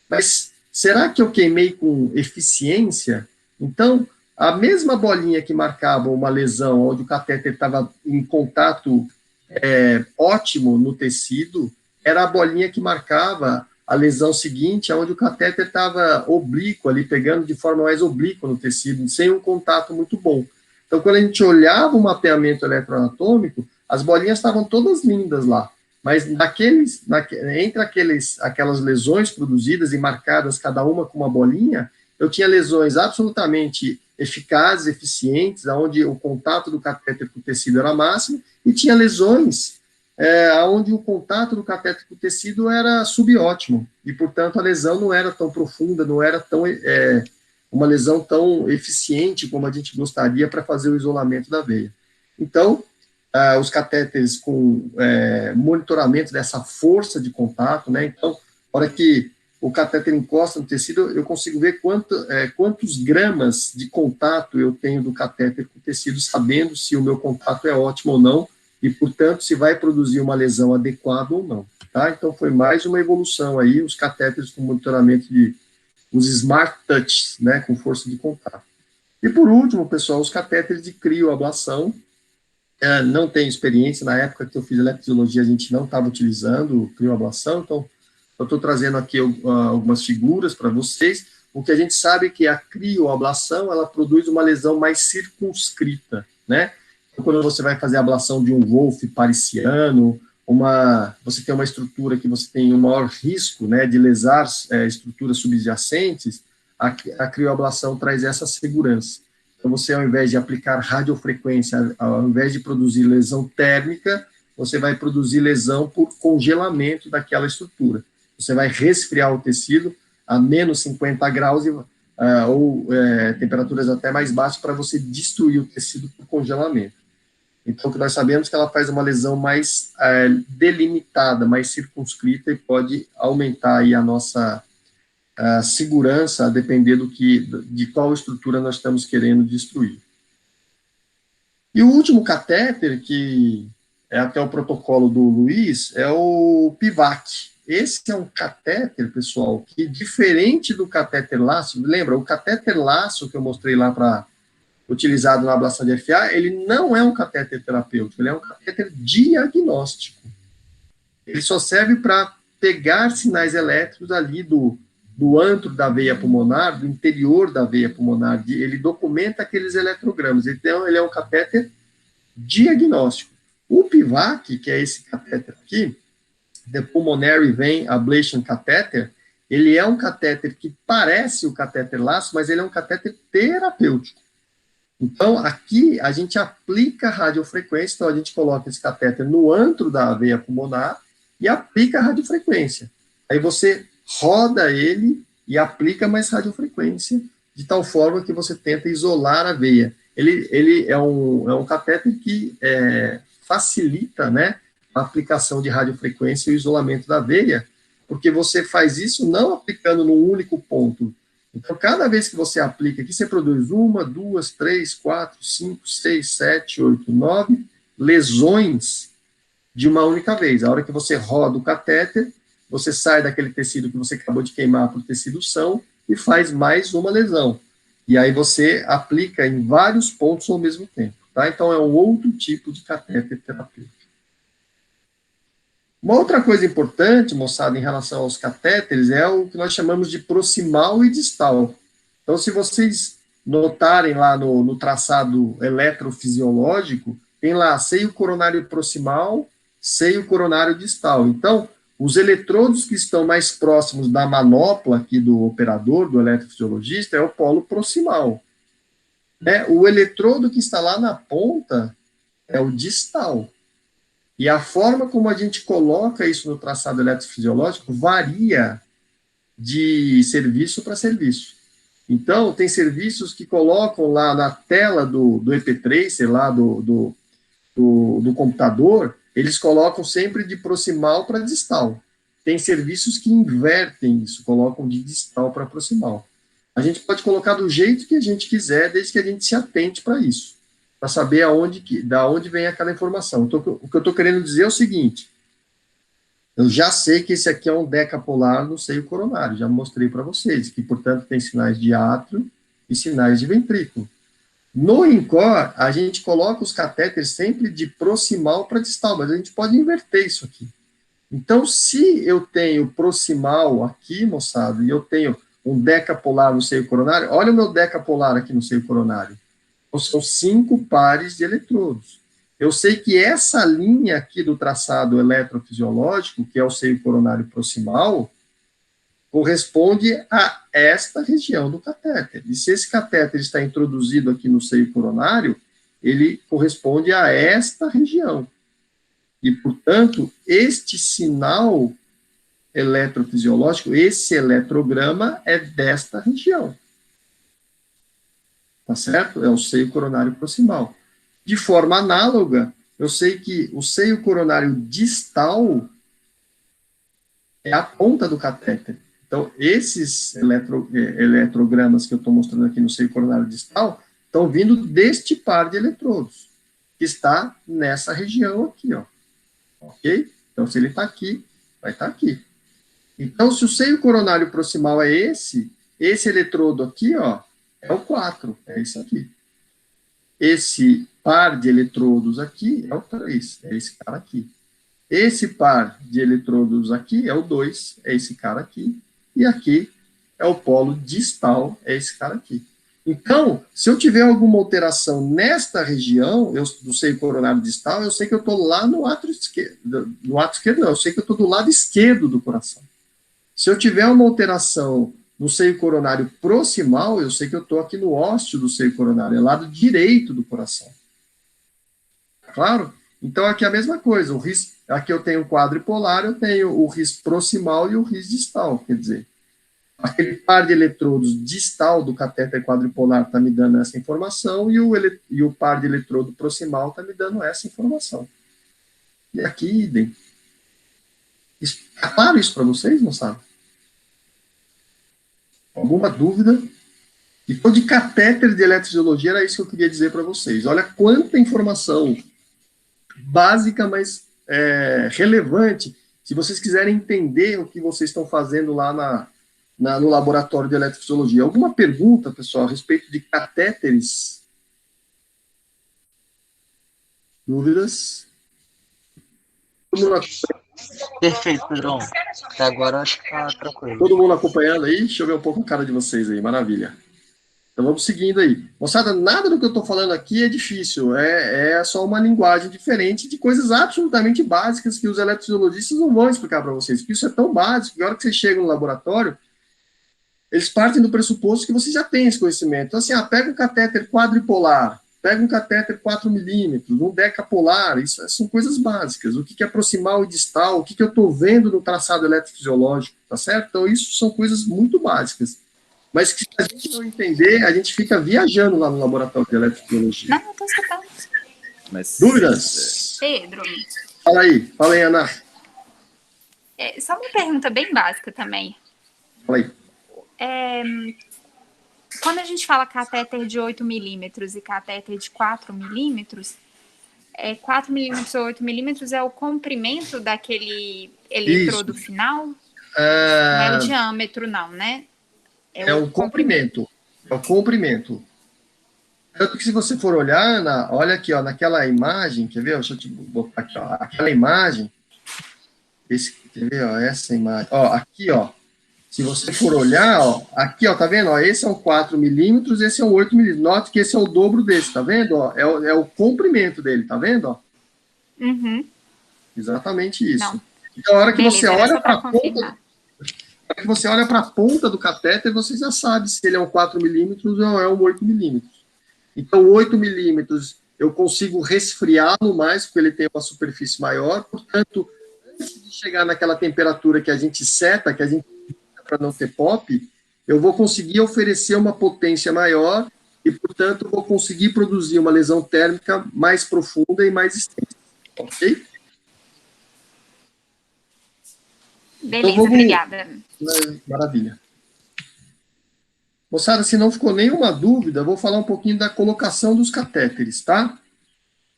mas será que eu queimei com eficiência? Então, a mesma bolinha que marcava uma lesão onde o catéter estava em contato ótimo no tecido, era a bolinha que marcava a lesão seguinte, onde o catéter estava oblíquo ali, pegando de forma mais oblíqua no tecido, sem um contato muito bom. Então, quando a gente olhava o mapeamento eletroanatômico, as bolinhas estavam todas lindas lá, mas entre aquelas lesões produzidas e marcadas, cada uma com uma bolinha, eu tinha lesões absolutamente eficazes, eficientes, onde o contato do catéter com o tecido era máximo, e tinha lesões onde o contato do catéter com o tecido era subótimo, e, portanto, a lesão não era tão profunda, não era tão uma lesão tão eficiente como a gente gostaria para fazer o isolamento da veia. Então, os catéteres com monitoramento dessa força de contato, né? Então, na hora que o catéter encosta no tecido, eu consigo ver quantos gramas de contato eu tenho do catéter com o tecido, sabendo se o meu contato é ótimo ou não, e, portanto, se vai produzir uma lesão adequada ou não. Tá? Então, foi mais uma evolução aí, os catéteres com monitoramento os Smart Touch, né, com força de contato. E, por último, pessoal, os catéteres de crioablação. Não tenho experiência, na época que eu fiz eletrofisiologia, a gente não estava utilizando crioablação, então, eu estou trazendo aqui algumas figuras para vocês. O que a gente sabe é que a crioablação, ela produz uma lesão mais circunscrita, né? Então, quando você vai fazer a ablação de um Wolff parisiano, você tem uma estrutura que você tem um maior risco, né, de lesar estruturas subjacentes, a crioablação traz essa segurança. Então, você, ao invés de aplicar radiofrequência, ao invés de produzir lesão térmica, você vai produzir lesão por congelamento daquela estrutura. Você vai resfriar o tecido a menos 50 graus ou temperaturas até mais baixas para você destruir o tecido por congelamento. Então, o que nós sabemos é que ela faz uma lesão mais delimitada, mais circunscrita, e pode aumentar aí a nossa segurança, a depender de qual estrutura nós estamos querendo destruir. E o último catéter, que é até o protocolo do Luiz, é o PIVAC. Esse é um catéter, pessoal, que, diferente do catéter laço, lembra, o catéter laço que eu mostrei lá utilizado na ablação de FA, ele não é um catéter terapêutico, ele é um catéter diagnóstico. Ele só serve para pegar sinais elétricos ali do antro da veia pulmonar, do interior da veia pulmonar, ele documenta aqueles eletrogramas. Então, ele é um catéter diagnóstico. O PIVAC, que é esse catéter aqui, The Pulmonary Vein Ablation Catheter, ele é um catéter que parece o catéter laço, mas ele é um catéter terapêutico. Então, aqui a gente aplica a radiofrequência, então a gente coloca esse catéter no antro da veia pulmonar e aplica a radiofrequência. Aí você roda ele e aplica mais radiofrequência, de tal forma que você tenta isolar a veia. Ele é um catéter que facilita, né, a aplicação de radiofrequência e o isolamento da veia, porque você faz isso não aplicando num único ponto. Então, cada vez que você aplica aqui, você produz 1, 2, 3, 4, 5, 6, 7, 8, 9 lesões de uma única vez. A hora que você roda o catéter, você sai daquele tecido que você acabou de queimar para o tecido são e faz mais uma lesão. E aí você aplica em vários pontos ao mesmo tempo. Tá? Então, é um outro tipo de catéter terapêutico. Uma outra coisa importante, moçada, em relação aos catéteres, é o que nós chamamos de proximal e distal. Então, se vocês notarem lá no traçado eletrofisiológico, tem lá seio coronário proximal, seio coronário distal. Então, os eletrodos que estão mais próximos da manopla aqui do operador, do eletrofisiologista, é o polo proximal. O eletrodo que está lá na ponta é o distal. E a forma como a gente coloca isso no traçado eletrofisiológico varia de serviço para serviço. Então, tem serviços que colocam lá na tela do EP3, sei lá, do computador, eles colocam sempre de proximal para distal. Tem serviços que invertem isso, colocam de distal para proximal. A gente pode colocar do jeito que a gente quiser, desde que a gente se atente para isso, para saber da onde vem aquela informação. Então, o que eu estou querendo dizer é o seguinte: eu já sei que esse aqui é um decapolar no seio coronário, já mostrei para vocês, que, portanto, tem sinais de átrio e sinais de ventrículo. No INCOR, a gente coloca os catéteres sempre de proximal para distal, mas a gente pode inverter isso aqui. Então, se eu tenho proximal aqui, moçada, e eu tenho um decapolar no seio coronário, olha o meu decapolar aqui no seio coronário. São 5 pares de eletrodos. Eu sei que essa linha aqui do traçado eletrofisiológico, que é o seio coronário proximal, corresponde a esta região do catéter. E se esse catéter está introduzido aqui no seio coronário, ele corresponde a esta região. E, portanto, este sinal eletrofisiológico, esse eletrograma é desta região. Tá certo? É o seio coronário proximal. De forma análoga, eu sei que o seio coronário distal é a ponta do catéter. Então, esses eletrogramas que eu estou mostrando aqui no seio coronário distal estão vindo deste par de eletrodos, que está nessa região aqui, ó. Ok? Então, se ele está aqui, vai estar aqui. Então, se o seio coronário proximal é esse eletrodo aqui, ó, é o 4, é esse aqui. Esse par de eletrodos aqui é o 3, é esse cara aqui. Esse par de eletrodos aqui é o 2, é esse cara aqui. E aqui é o polo distal, é esse cara aqui. Então, se eu tiver alguma alteração nesta região, do seio coronário distal, eu sei que eu estou lá no átrio esquerdo. No átrio esquerdo, não, eu sei que eu estou do lado esquerdo do coração. Se eu tiver uma alteração no seio coronário proximal, eu sei que eu estou aqui no ósseo do seio coronário, é lado direito do coração. Claro? Então, aqui é a mesma coisa. Aqui eu tenho o quadripolar, eu tenho o RIS proximal e o RIS distal. Quer dizer, aquele par de eletrodos distal do catéter quadripolar está me dando essa informação e o par de eletrodo proximal está me dando essa informação. E aqui, idem. Está claro isso para vocês, moçada? Alguma dúvida? E foi de catéter de eletrofisiologia, era isso que eu queria dizer para vocês. Olha quanta informação básica, mas relevante, se vocês quiserem entender o que vocês estão fazendo lá no laboratório de eletrofisiologia. Alguma pergunta, pessoal, a respeito de catéteres? Dúvidas? Perfeito, Pedrão. Até agora acho que tá tranquilo. Todo mundo acompanhando aí? Deixa eu ver um pouco a cara de vocês aí, maravilha. Então, vamos seguindo aí. Moçada, nada do que eu estou falando aqui é difícil, é só uma linguagem diferente de coisas absolutamente básicas que os eletrofisiologistas não vão explicar para vocês, porque isso é tão básico que a hora que vocês chegam no laboratório, eles partem do pressuposto que vocês já têm esse conhecimento. Então, assim, pega um catéter quadripolar, pega um catéter 4 milímetros, um decapolar, isso são coisas básicas. O que é proximal e distal, o que eu estou vendo no traçado eletrofisiológico, tá certo? Então, isso são coisas muito básicas. Mas que se a gente não entender, a gente fica viajando lá no laboratório de eletrofisiologia. Não, eu tô escutando. Mas, Dúvidas? Pedro, Fala aí, Ana. só uma pergunta bem básica também. Fala aí. Quando a gente fala catéter de 8 milímetros e catéter de 4 milímetros, 4 milímetros ou 8 milímetros é o comprimento daquele eletrodo final? Não é o diâmetro, não, né? É o comprimento. É o comprimento. Tanto que se você for olhar, Ana, olha aqui, ó, naquela imagem, quer ver? Deixa eu te botar aqui, ó, aquela imagem, quer ver, ó, essa imagem, ó, aqui, ó, se você for olhar, ó, aqui, ó, tá vendo? Ó, esse é um 4 milímetros, esse é um 8 milímetros. Note que esse é o dobro desse, tá vendo? Ó, é o comprimento dele, tá vendo? Ó? Uhum. Exatamente isso. Não. Então, a hora que você Beleza, olha para a ponta, que você olha para a ponta do catéter, você já sabe se ele é um 4 milímetros ou é um 8 milímetros. Então, 8 milímetros, eu consigo resfriá-lo mais, porque ele tem uma superfície maior, portanto, antes de chegar naquela temperatura que a gente seta, que a gente para não ter pop, eu vou conseguir oferecer uma potência maior e, portanto, vou conseguir produzir uma lesão térmica mais profunda e mais extensa. Ok? Beleza, então, obrigada. Maravilha. Moçada, se não ficou nenhuma dúvida, vou falar um pouquinho da colocação dos catéteres, tá?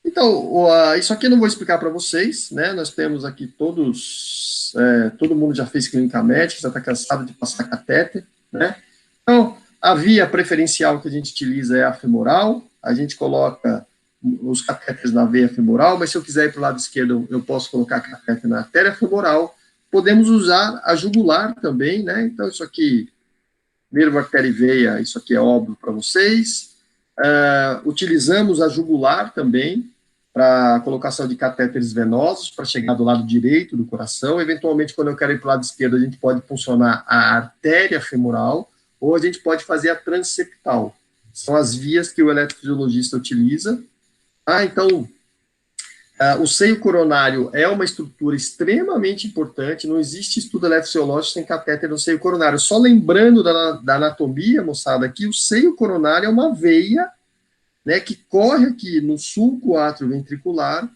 Então, isso aqui eu não vou explicar para vocês, né? Nós temos aqui todo mundo já fez clínica médica, já está cansado de passar catéter, né? Então, a via preferencial que a gente utiliza é a femoral, a gente coloca os catéteres na veia femoral, mas se eu quiser ir para o lado esquerdo, eu posso colocar catéter na artéria femoral. Podemos usar a jugular também, né? Então, isso aqui, nervo, artéria e veia, isso aqui é óbvio para vocês. Utilizamos a jugular também para colocação de catéteres venosos, para chegar do lado direito do coração. Eventualmente, quando eu quero ir para o lado esquerdo, a gente pode funcionar a artéria femoral, ou a gente pode fazer a transeptal. São as vias que o eletrofisiologista utiliza. Então, o seio coronário é uma estrutura extremamente importante, não existe estudo eletrofisiológico sem catéter no seio coronário. Só lembrando da anatomia, moçada, que o seio coronário é uma veia, né, que corre aqui no sulco atrioventricular,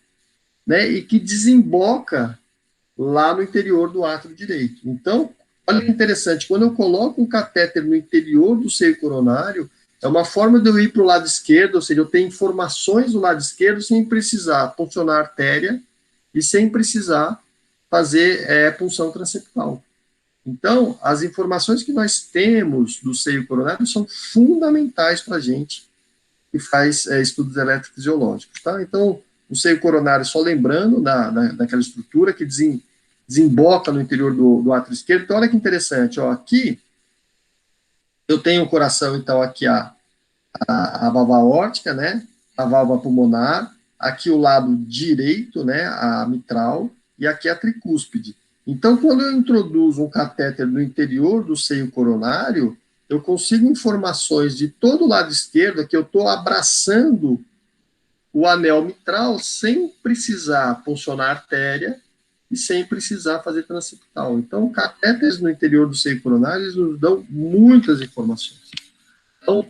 né, e que desemboca lá no interior do átrio direito. Então, olha que interessante, quando eu coloco um catéter no interior do seio coronário, é uma forma de eu ir para o lado esquerdo, ou seja, eu tenho informações do lado esquerdo sem precisar puncionar a artéria e sem precisar fazer punção transeptal. Então, as informações que nós temos do seio coronário são fundamentais para a gente que faz estudos eletrofisiológicos, tá? Então, o seio coronário, só lembrando daquela estrutura que desemboca no interior do átrio esquerdo. Então, olha que interessante, ó, aqui eu tenho o coração, então, aqui a válvula aórtica, né, a válvula pulmonar, aqui o lado direito, né, a mitral, e aqui a tricúspide. Então, quando eu introduzo um catéter no interior do seio coronário, eu consigo informações de todo o lado esquerdo, que eu estou abraçando o anel mitral sem precisar puncionar a artéria e sem precisar fazer transeptal. Então, catéteres no interior do seio coronário, eles nos dão muitas informações. Então,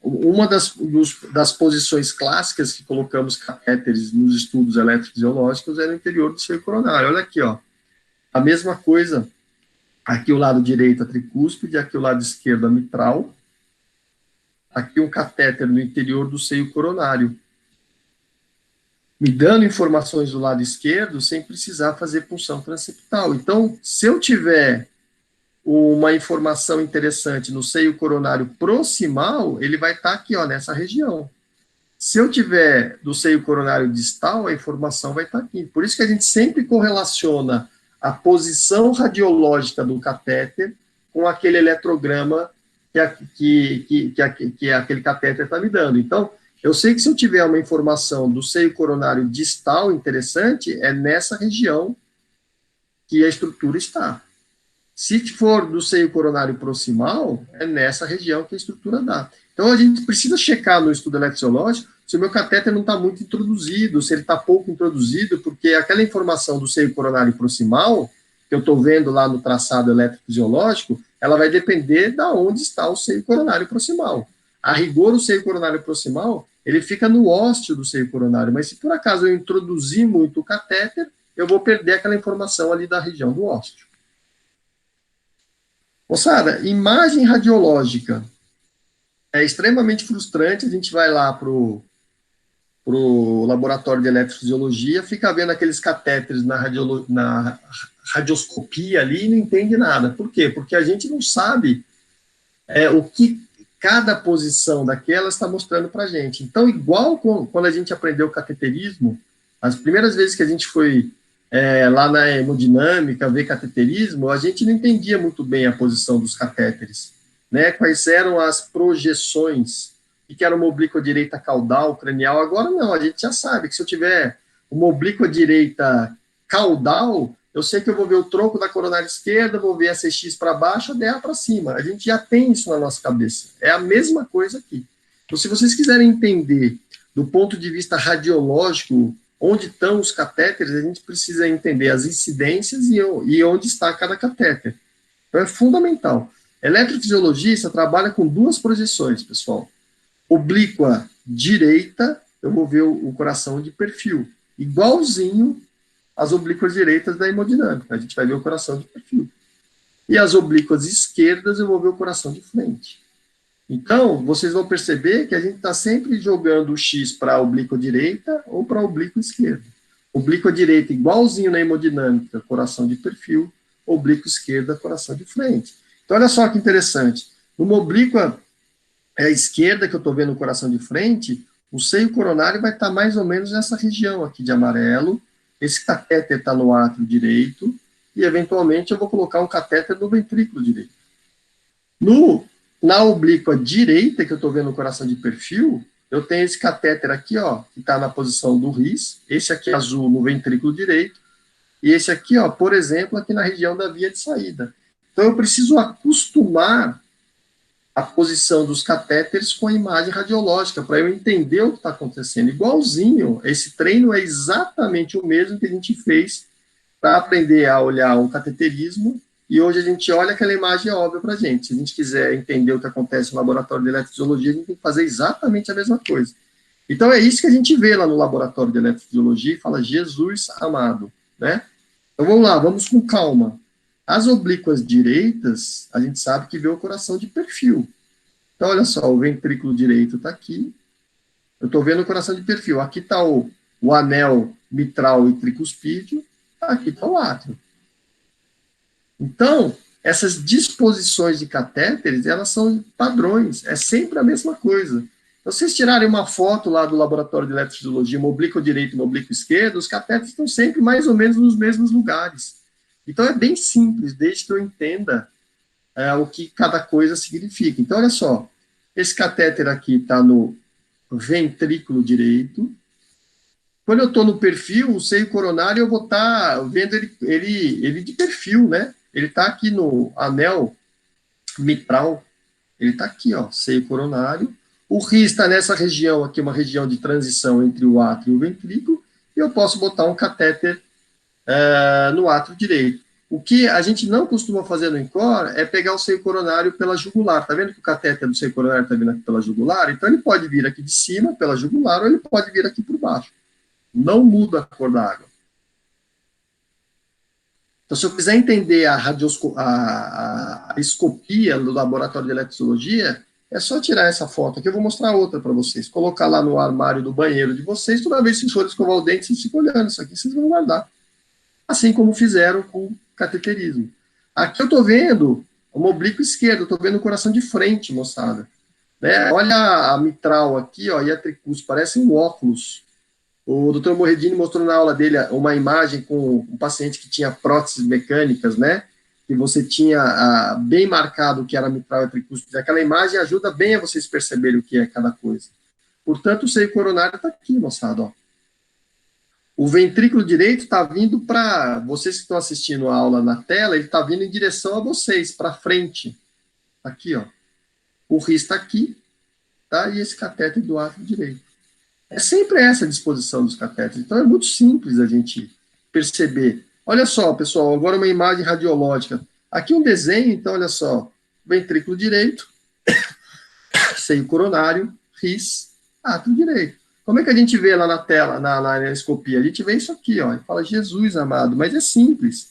uma das posições clássicas que colocamos catéteres nos estudos eletrofisiológicos é no interior do seio coronário. Olha aqui, ó. A mesma coisa, aqui o lado direito a tricúspide, aqui o lado esquerdo a mitral, aqui um catéter no interior do seio coronário, me dando informações do lado esquerdo sem precisar fazer punção transeptal. Então, se eu tiver uma informação interessante no seio coronário proximal, ele vai estar aqui, ó, nessa região. Se eu tiver do seio coronário distal, a informação vai estar aqui. Por isso que a gente sempre correlaciona a posição radiológica do catéter com aquele eletrograma que que aquele catéter está me dando. Então, eu sei que se eu tiver uma informação do seio coronário distal interessante, é nessa região que a estrutura está. Se for do seio coronário proximal, é nessa região que a estrutura dá. Então, a gente precisa checar no estudo eletrofisiológico se o meu catéter não está muito introduzido, se ele está pouco introduzido, porque aquela informação do seio coronário proximal, que eu estou vendo lá no traçado eletrofisiológico, ela vai depender de onde está o seio coronário proximal. A rigor, o seio coronário proximal, ele fica no ósteo do seio coronário, mas se por acaso eu introduzir muito o catéter, eu vou perder aquela informação ali da região do ósteo. Moçada, imagem radiológica é extremamente frustrante. A gente vai lá para o laboratório de eletrofisiologia, fica vendo aqueles catéteres na radioscopia ali e não entende nada. Por quê? Porque a gente não sabe o que cada posição daquela está mostrando para a gente. Então, igual quando a gente aprendeu cateterismo, as primeiras vezes que a gente foi lá na hemodinâmica ver cateterismo, a gente não entendia muito bem a posição dos catéteres, né? Quais eram as projeções, que era uma oblíqua direita caudal, cranial. Agora não, a gente já sabe que se eu tiver uma oblíqua direita caudal, eu sei que eu vou ver o tronco da coronária esquerda, vou ver a CX para baixo, a DA para cima. A gente já tem isso na nossa cabeça. É a mesma coisa aqui. Então, se vocês quiserem entender do ponto de vista radiológico onde estão os catéteres, a gente precisa entender as incidências e onde está cada catéter. Então, é fundamental. Eletrofisiologista trabalha com duas projeções, pessoal. Oblíqua direita, eu vou ver o coração de perfil, igualzinho às oblíquas direitas da hemodinâmica, a gente vai ver o coração de perfil. E as oblíquas esquerdas, eu vou ver o coração de frente. Então, vocês vão perceber que a gente está sempre jogando o X para a oblíqua direita ou para a oblíqua esquerda. Oblíqua direita, igualzinho na hemodinâmica, coração de perfil, oblíqua esquerda, coração de frente. Então, olha só que interessante. Numa oblíqua esquerda, que eu estou vendo o coração de frente, o seio coronário vai estar mais ou menos nessa região aqui de amarelo. Esse catéter está no átrio direito, e eventualmente eu vou colocar um catéter no ventrículo direito. Na oblíqua direita, que eu estou vendo o coração de perfil, eu tenho esse catéter aqui, ó, que está na posição do RIS, esse aqui azul no ventrículo direito, e esse aqui, ó, por exemplo, aqui na região da via de saída. Então eu preciso acostumar a posição dos catéteres com a imagem radiológica, para eu entender o que está acontecendo. Igualzinho, esse treino é exatamente o mesmo que a gente fez para aprender a olhar o cateterismo, e hoje a gente olha aquela imagem óbvia para a gente. Se a gente quiser entender o que acontece no laboratório de eletrofisiologia, a gente tem que fazer exatamente a mesma coisa. Então é isso que a gente vê lá no laboratório de eletrofisiologia e fala, Jesus amado, né? Então vamos lá, vamos com calma. As oblíquas direitas, a gente sabe que vê o coração de perfil. Então, olha só, o ventrículo direito está aqui. Eu estou vendo o coração de perfil. Aqui está o anel mitral e tricuspídeo. Aqui está o átrio. Então, essas disposições de catéteres, elas são padrões. É sempre a mesma coisa. Então, se vocês tirarem uma foto lá do laboratório de eletrofisiologia, uma oblíqua direita e uma oblíqua esquerda, os catéteres estão sempre mais ou menos nos mesmos lugares. Então, é bem simples, desde que eu entenda o que cada coisa significa. Então, olha só, esse catéter aqui está no ventrículo direito. Quando eu estou no perfil, o seio coronário, eu vou estar vendo ele de perfil, né? Ele está aqui no anel mitral, ele está aqui, ó, seio coronário. O RIS está nessa região aqui, uma região de transição entre o átrio e o ventrículo, e eu posso botar um catéter no átrio direito. O que a gente não costuma fazer no INCOR é pegar o seio coronário pela jugular. Tá vendo que o catéter do seio coronário está vindo aqui pela jugular? Então ele pode vir aqui de cima, pela jugular, ou ele pode vir aqui por baixo. Não muda a cor da água. Então, se eu quiser entender a escopia do laboratório de eletrofisiologia, é só tirar essa foto aqui. Eu vou mostrar outra para vocês. Colocar lá no armário do banheiro de vocês. Toda vez que vocês forem escovar o dente, vocês ficam olhando isso aqui, vocês vão guardar. Assim como fizeram com o cateterismo. Aqui eu estou vendo uma oblíqua esquerda, eu estou vendo o coração de frente, moçada. Né? Olha a mitral aqui, ó, e a tricúspide, parece um óculos. O Dr. Morredini mostrou na aula dele uma imagem com um paciente que tinha próteses mecânicas, né? que você tinha bem marcado o que era mitral e tricúspide. Aquela imagem ajuda bem a vocês perceberem o que é cada coisa. Portanto, o seio coronário está aqui, moçada, ó. O ventrículo direito está vindo para, vocês que estão assistindo a aula na tela, ele está vindo em direção a vocês, para frente. Aqui, ó. O ris está aqui, tá? E esse catéter do átrio direito. É sempre essa a disposição dos catéteres. Então, é muito simples a gente perceber. Olha só, pessoal, agora uma imagem radiológica. Aqui um desenho, então, olha só. Ventrículo direito, seio coronário, ris, átrio direito. Como é que a gente vê lá na tela, na endoscopia? A gente vê isso aqui, ó, e fala, Jesus amado, mas é simples.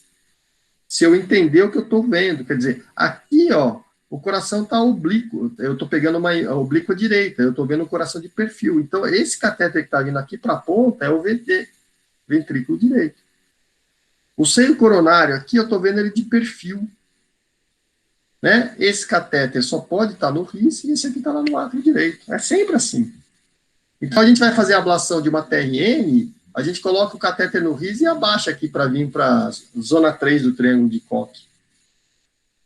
Se eu entender o que eu estou vendo, quer dizer, aqui, ó, o coração está oblíquo, eu estou pegando uma oblíqua direita, eu estou vendo o coração de perfil. Então, esse catéter que está vindo aqui para a ponta é o VT, ventrículo direito. O seio coronário aqui, eu estou vendo ele de perfil. Né? Esse catéter só pode estar no ris e esse aqui está lá no átrio direito. É sempre assim. Então, a gente vai fazer a ablação de uma TRN, a gente coloca o catéter no ris e abaixa aqui para vir para a zona 3 do triângulo de Koch.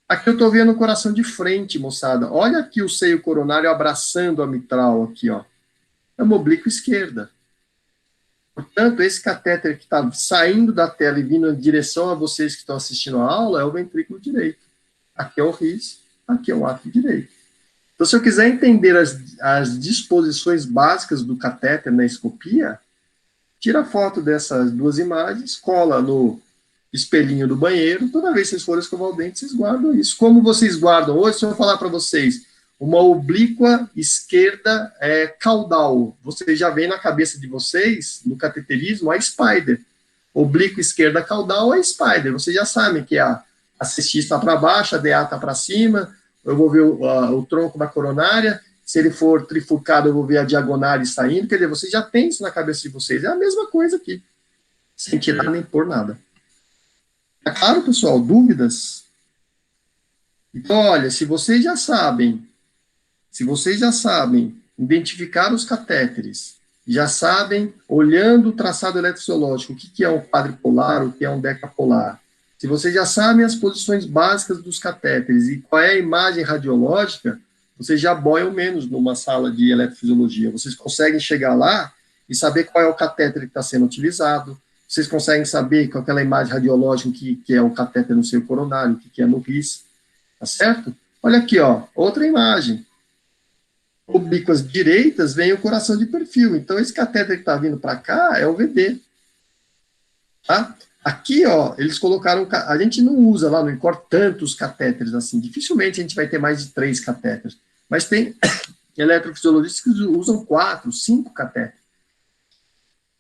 Aqui eu estou vendo o coração de frente, moçada. Olha aqui o seio coronário abraçando a mitral aqui, ó. É uma oblíqua esquerda. Portanto, esse catéter que está saindo da tela e vindo em direção a vocês que estão assistindo a aula é o ventrículo direito. Aqui é o ris, aqui é o átrio direito. Então, se eu quiser entender as disposições básicas do catéter na escopia, tira foto dessas duas imagens, cola no espelhinho do banheiro, toda vez que vocês forem escovar o dente, vocês guardam isso. Como vocês guardam hoje, se eu falar para vocês, uma oblíqua esquerda caudal, vocês já veem na cabeça de vocês, no cateterismo, a spider. Oblíqua esquerda caudal, a spider. Vocês já sabem que a CX está para baixo, a DA está para cima, eu vou ver o tronco da coronária, se ele for trifurcado, eu vou ver a diagonal saindo, quer dizer, vocês já têm isso na cabeça de vocês, é a mesma coisa aqui, sem tirar nem pôr nada. Tá claro, pessoal? Dúvidas? Então, olha, se vocês já sabem identificar os catéteres, já sabem, olhando o traçado eletrofisiológico, o que é um quadripolar, o que é um decapolar, se vocês já sabem as posições básicas dos catéteres e qual é a imagem radiológica, vocês já boiam menos numa sala de eletrofisiologia. Vocês conseguem chegar lá e saber qual é o catéter que está sendo utilizado. Vocês conseguem saber com aquela imagem radiológica que é o catéter no seio coronário, o que é no ris. Tá certo? Olha aqui, ó, outra imagem. Oblíquas direitas vem o coração de perfil. Então, esse catéter que está vindo para cá é o VD. Tá? Aqui, ó, eles colocaram... A gente não usa lá no INCOR tantos catéteres assim. Dificilmente a gente vai ter mais de 3 catéteres. Mas tem eletrofisiologistas que usam 4, 5 catéteres.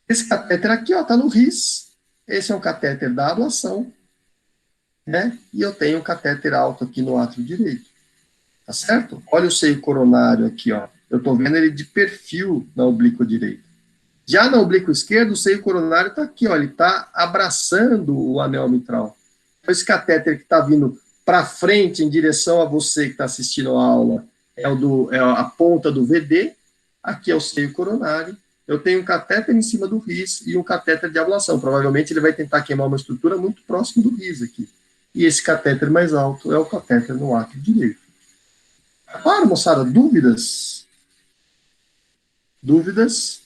Esse catéter aqui, ó, tá no ris. Esse é um catéter da ablação. Né? E eu tenho um catéter alto aqui no átrio direito. Tá certo? Olha o seio coronário aqui, ó. Eu tô vendo ele de perfil na oblíqua direita. Já na oblíqua esquerda, o seio coronário está aqui, ó, ele está abraçando o anel mitral. Então, esse catéter que está vindo para frente, em direção a você que está assistindo a aula, é a ponta do VD, aqui é o seio coronário. Eu tenho um catéter em cima do ris e um catéter de ablação. Provavelmente ele vai tentar queimar uma estrutura muito próxima do ris aqui. E esse catéter mais alto é o catéter no átrio direito. Claro, moçada, dúvidas? Dúvidas?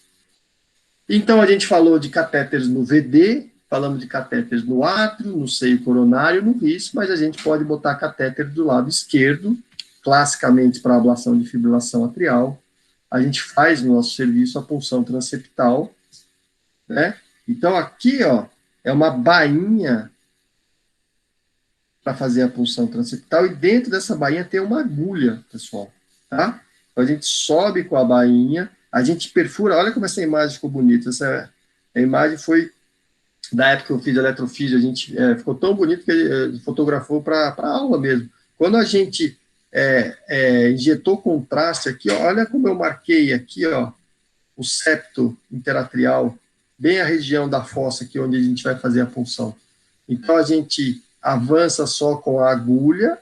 Então, a gente falou de catéteres no VD, falamos de catéteres no átrio, no seio coronário, no ris, mas a gente pode botar catéter do lado esquerdo, classicamente para ablação de fibrilação atrial. A gente faz no nosso serviço a punção transeptal, né? Então, aqui, ó, é uma bainha para fazer a punção transeptal, e dentro dessa bainha tem uma agulha, pessoal, tá? Então, a gente sobe com a bainha, a gente perfura, olha como essa imagem ficou bonita, a imagem foi da época que eu fiz eletrofísica, a gente ficou tão bonito que ele fotografou para a aula mesmo. Quando a gente injetou contraste aqui, ó, olha como eu marquei aqui, ó, o septo interatrial, bem a região da fossa aqui onde a gente vai fazer a punção. Então, a gente avança só com a agulha,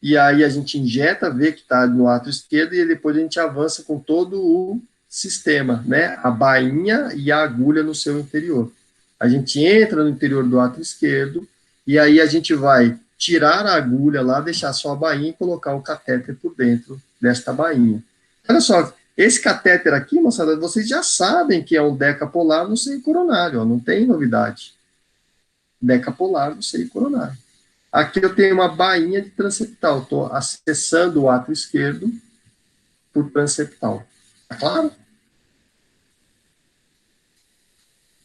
e aí a gente injeta, vê que está no átrio esquerdo, e depois a gente avança com todo o sistema, né? A bainha e a agulha no seu interior. A gente entra no interior do átrio esquerdo, e aí a gente vai tirar a agulha lá, deixar só a bainha e colocar o catéter por dentro desta bainha. Olha só, esse catéter aqui, moçada, vocês já sabem que é um decapolar no seio coronário, ó, não tem novidade. Decapolar no seio coronário. Aqui eu tenho uma bainha de transeptal, estou acessando o átrio esquerdo por transeptal. Tá claro?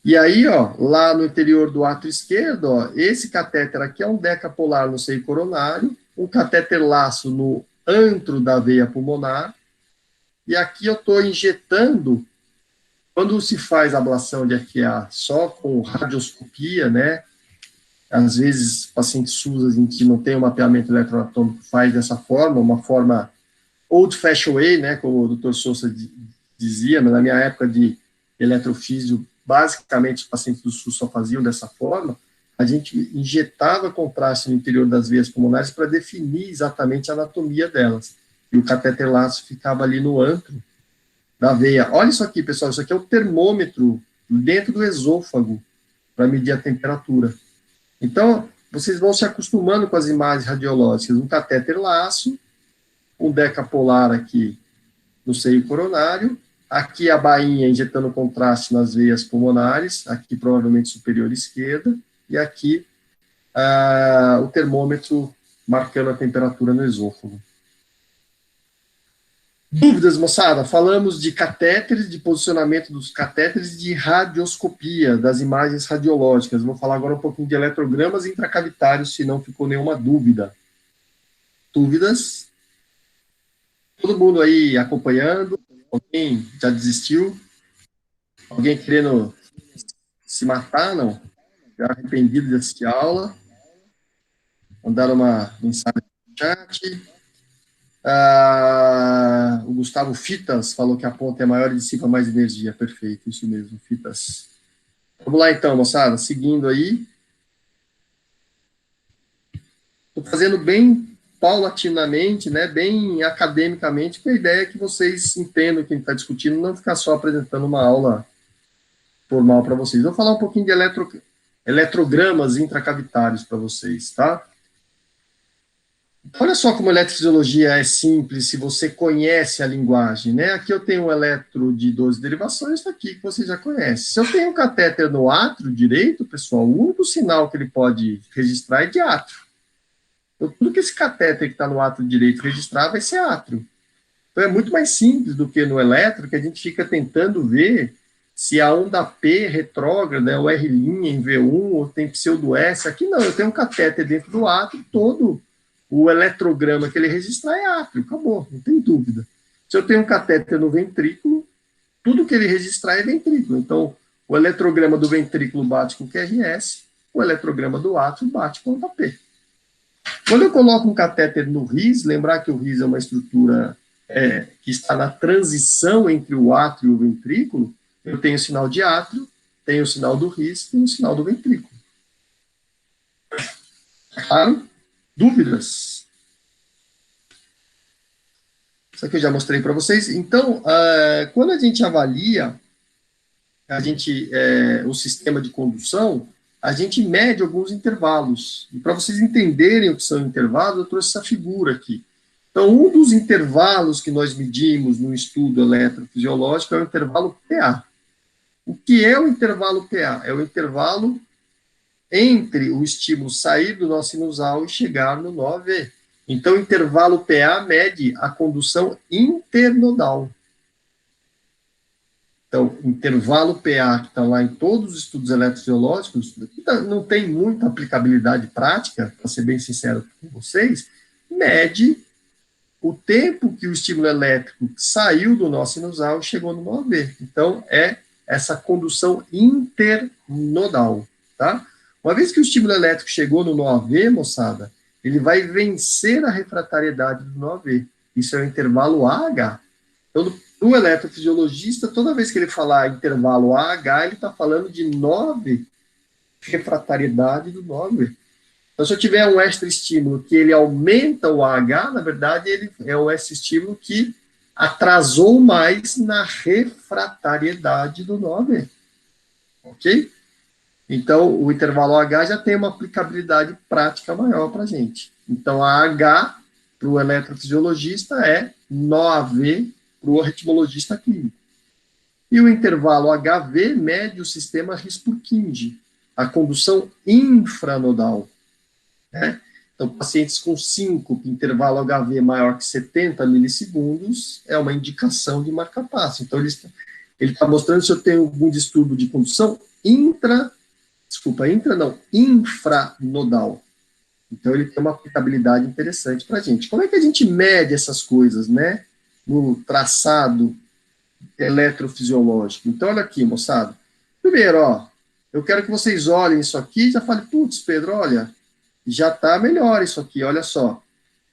E aí, ó, lá no interior do átrio esquerdo, ó, esse catéter aqui é um decapolar no seio coronário, um catéter laço no antro da veia pulmonar, e aqui eu estou injetando, quando se faz ablação de FA só com radioscopia, né, às vezes pacientes SUS, a gente não tem um mapeamento eletroanatômico, faz dessa forma, uma forma old-fashioned way, né, como o Dr. Sousa dizia, mas na minha época de eletrofísio, basicamente os pacientes do SUS só faziam dessa forma, a gente injetava contraste no interior das veias pulmonares para definir exatamente a anatomia delas. E o catéter laço ficava ali no antro da veia. Olha isso aqui, pessoal, isso aqui é o termômetro dentro do esôfago para medir a temperatura. Então, vocês vão se acostumando com as imagens radiológicas, um catéter laço, um decapolar aqui no seio coronário, aqui a bainha injetando contraste nas veias pulmonares, aqui provavelmente superior esquerda, e aqui o termômetro marcando a temperatura no esôfago. Dúvidas, moçada? Falamos de catéteres, de posicionamento dos catéteres, de radioscopia, das imagens radiológicas. Vou falar agora um pouquinho de eletrogramas intracavitários, se não ficou nenhuma dúvida. Dúvidas? Todo mundo aí acompanhando? Alguém já desistiu? Alguém querendo se matar, não? Já arrependido de assistir aula? Mandaram uma mensagem no chat. O Gustavo Fitas falou que a ponta é maior e dissipa mais energia. Perfeito, isso mesmo, Fitas. Vamos lá então, moçada, seguindo aí. Estou fazendo bem paulatinamente, né, bem academicamente, porque a ideia é que vocês entendam o que a gente está discutindo, não ficar só apresentando uma aula formal para vocês. Vou falar um pouquinho de eletrogramas intracavitários para vocês, tá? Olha só como a eletrofisiologia é simples se você conhece a linguagem, né? Aqui eu tenho um eletro de 12 derivações, está aqui que você já conhece. Se eu tenho um catéter no átrio direito, pessoal, o único sinal que ele pode registrar é de átrio. Então, tudo que esse catéter que está no átrio direito registrar vai ser átrio. Então, é muito mais simples do que no eletro, que a gente fica tentando ver se a onda P retrógrada é o R' em V1 ou tem pseudo-S. Aqui não, eu tenho um catéter dentro do átrio, todo o eletrograma que ele registrar é átrio, acabou, não tem dúvida. Se eu tenho um catéter no ventrículo, tudo que ele registrar é ventrículo. Então, o eletrograma do ventrículo bate com o QRS, o eletrograma do átrio bate com o P. Quando eu coloco um catéter no RIS, lembrar que o RIS é uma estrutura que está na transição entre o átrio e o ventrículo, eu tenho o sinal de átrio, tenho o sinal do RIS, tenho o sinal do ventrículo. Claro? Dúvidas? Isso aqui eu já mostrei para vocês. Então, quando a gente avalia o sistema de condução, a gente mede alguns intervalos. E para vocês entenderem o que são intervalos, eu trouxe essa figura aqui. Então, um dos intervalos que nós medimos no estudo eletrofisiológico é o intervalo PA. O que é o intervalo PA? É o intervalo entre o estímulo sair do nó sinusal e chegar no nó AV. Então, o intervalo PA mede a condução internodal. Então, intervalo PA, que está lá em todos os estudos eletrofisiológicos, não tem muita aplicabilidade prática, para ser bem sincero com vocês, mede o tempo que o estímulo elétrico saiu do nó sinusal e chegou no nó AV. Então, é essa condução internodal, tá? Uma vez que o estímulo elétrico chegou no nó AV, moçada, ele vai vencer a refratariedade do nó AV. Isso é o intervalo AH. Então, o eletrofisiologista, toda vez que ele falar intervalo AH, ele está falando de 9 refratariedade do nó AV. Então, se eu tiver um extra estímulo que ele aumenta o AH, na verdade, ele é um extra estímulo que atrasou mais na refratariedade do nó AV. Ok? Então, o intervalo H já tem uma aplicabilidade prática maior para a gente. Então, a H para o eletrofisiologista é NOAV para o ritmologista clínico. E o intervalo HV mede o sistema His-Purkinje, a condução infranodal. Né? Então, pacientes com síncope, intervalo HV maior que 70 milissegundos, é uma indicação de marcapasso. Então, ele está mostrando se eu tenho algum distúrbio de condução infranodal. Então, ele tem uma aplicabilidade interessante para a gente. Como é que a gente mede essas coisas, né? No traçado eletrofisiológico. Então, olha aqui, moçada. Primeiro, ó, eu quero que vocês olhem isso aqui e já falem, putz, Pedro, olha, já está melhor isso aqui, olha só.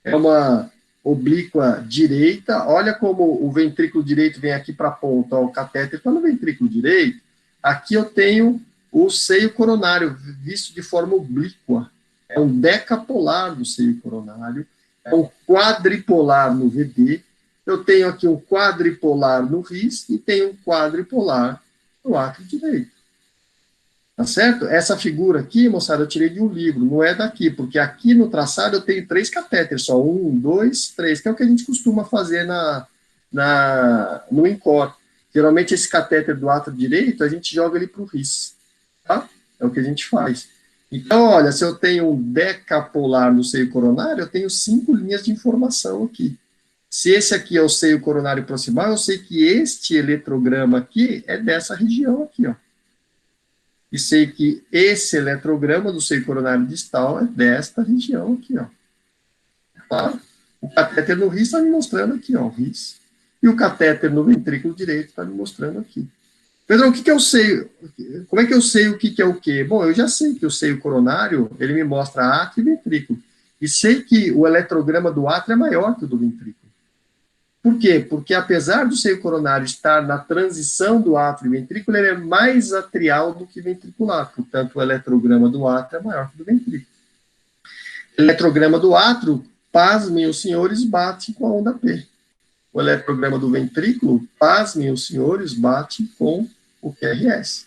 É uma oblíqua direita, olha como o ventrículo direito vem aqui para a ponta, ó, o catéter está no ventrículo direito. Aqui eu tenho o seio coronário, visto de forma oblíqua. É um decapolar do seio coronário, é um quadripolar no VD, eu tenho aqui um quadripolar no RIS e tenho um quadripolar no átrio direito. Tá certo? Essa figura aqui, moçada, eu tirei de um livro, não é daqui, porque aqui no traçado eu tenho 3 catéteres só, 1, 2, 3, que é o que a gente costuma fazer no INCOR. Geralmente esse catéter do átrio direito, a gente joga ele para o RIS, tá? É o que a gente faz. Então, olha, se eu tenho um decapolar no seio coronário, eu tenho 5 linhas de informação aqui. Se esse aqui é o seio coronário proximal, eu sei que este eletrograma aqui é dessa região aqui, ó. E sei que esse eletrograma do seio coronário distal é desta região aqui, ó. Tá? O catéter no RIS está me mostrando aqui, ó, o RIS. E o catéter no ventrículo direito está me mostrando aqui. Pedro, o que é o seio? Como é que eu sei o que é o quê? Bom, eu já sei que o seio coronário, ele me mostra átrio e ventrículo. E sei que o eletrograma do átrio é maior que o do ventrículo. Por quê? Porque apesar do seio coronário estar na transição do átrio e ventrículo, ele é mais atrial do que ventricular. Portanto, o eletrograma do átrio é maior que o do ventrículo. O eletrograma do átrio, pasmem os senhores, bate com a onda P. O eletrograma do ventrículo, pasmem os senhores, bate com o QRS.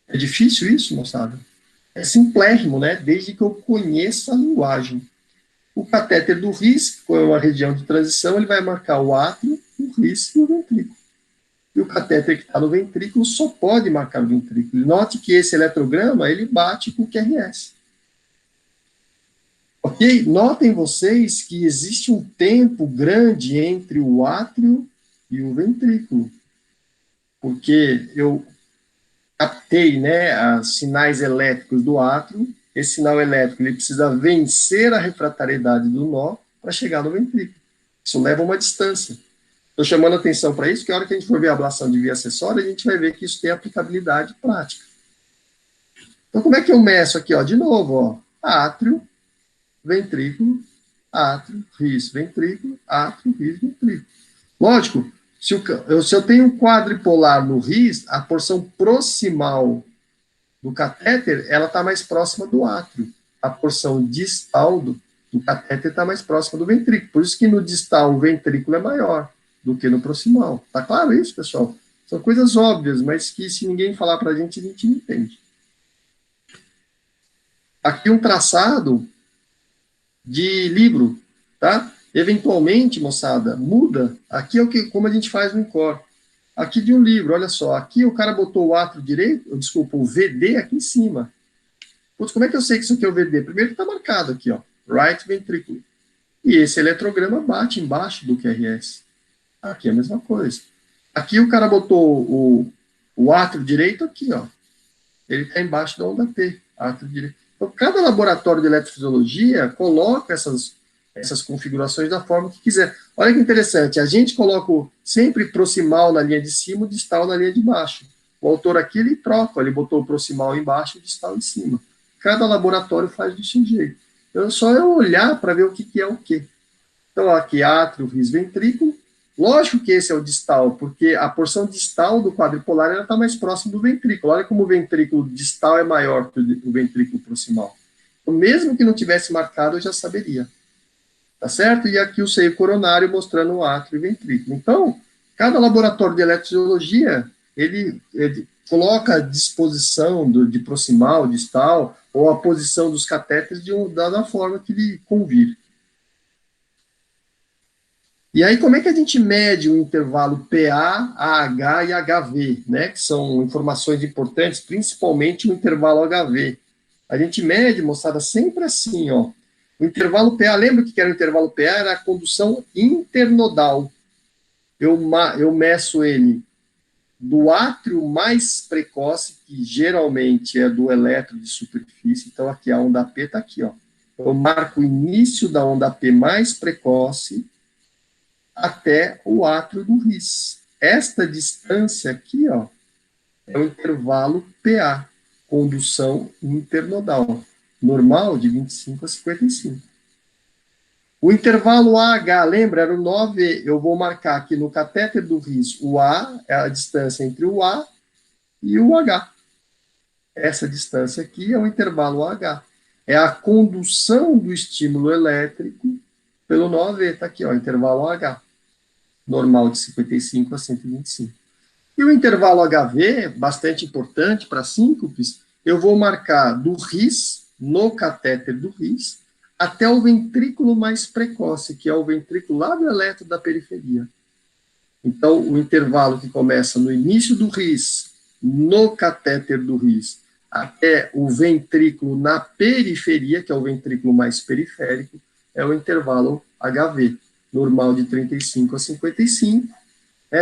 É difícil isso, moçada? É simplérrimo, né? Desde que eu conheça a linguagem. O catéter do RIS, com uma região de transição, ele vai marcar o átrio, o RIS e o ventrículo. E o catéter que está no ventrículo só pode marcar o ventrículo. Note que esse eletrograma, ele bate com o QRS. Ok? Notem vocês que existe um tempo grande entre o átrio e o ventrículo. Porque eu captei, né, os sinais elétricos do átrio. Esse sinal elétrico ele precisa vencer a refratariedade do nó para chegar no ventrículo. Isso leva uma distância. Estou chamando a atenção para isso, porque a hora que a gente for ver a ablação de via acessória, a gente vai ver que isso tem aplicabilidade prática. Então, como é que eu meço aqui? Ó? De novo, ó, átrio, ventrículo, átrio, RIS, ventrículo, átrio, RIS, ventrículo. Lógico, se eu tenho um quadripolar no RIS, a porção proximal do catéter, ela está mais próxima do átrio. A porção distal do catéter está mais próxima do ventrículo. Por isso que no distal o ventrículo é maior do que no proximal. Tá claro isso, pessoal? São coisas óbvias, mas que se ninguém falar para a gente não entende. Aqui um traçado de livro, tá? Eventualmente, moçada, muda. Aqui é como a gente faz no INCOR. Aqui de um livro, olha só, aqui o cara botou o átrio direito, desculpa, o VD aqui em cima. Putz, como é que eu sei que isso aqui é o VD? Primeiro que está marcado aqui, ó, right ventricle. E esse eletrograma bate embaixo do QRS. Aqui é a mesma coisa. Aqui o cara botou o átrio direito aqui, ó. Ele está embaixo da onda P, átrio direito. Então, cada laboratório de eletrofisiologia coloca essas configurações da forma que quiser. Olha que interessante, a gente coloca sempre proximal na linha de cima e distal na linha de baixo. O autor aqui, ele troca, ele botou o proximal embaixo e o distal em cima. Cada laboratório faz do seu jeito. Então, só eu olhar para ver o que é o quê. Então, aqui, átrio, RIS, ventrículo. Lógico que esse é o distal, porque a porção distal do quadripolar está mais próximo do ventrículo. Olha como o ventrículo distal é maior que o ventrículo proximal. Então, mesmo que não tivesse marcado, eu já saberia. Tá certo? E aqui o seio coronário mostrando o átrio e ventrículo. Então, cada laboratório de eletrofisiologia, ele coloca a disposição de proximal, distal, ou a posição dos catéteres da forma que lhe convir. E aí, como é que a gente mede o intervalo PA, AH e HV, né? Que são informações importantes, principalmente o intervalo HV. A gente mede, moçada, sempre assim, ó. O intervalo PA, lembra que era o intervalo PA? Era a condução internodal. Eu meço ele do átrio mais precoce, que geralmente é do elétron de superfície. Então, aqui a onda P está aqui, ó. Eu marco o início da onda P mais precoce até o átrio do RIS. Esta distância aqui, ó, é o intervalo PA, condução internodal, normal de 25 a 55. O intervalo AH, lembra, era o 9, eu vou marcar aqui no catéter do RIS, o A é a distância entre o A e o H. Essa distância aqui é o intervalo AH. É a condução do estímulo elétrico pelo 9, está aqui, ó, intervalo H, normal de 55 a 125. E o intervalo HV, bastante importante para síncopes, eu vou marcar do RIS, no catéter do RIS, até o ventrículo mais precoce, que é o ventrículo lá do eletro da periferia. Então, o intervalo que começa no início do RIS, no catéter do RIS, até o ventrículo na periferia, que é o ventrículo mais periférico, é o intervalo HV, normal de 35 a 55.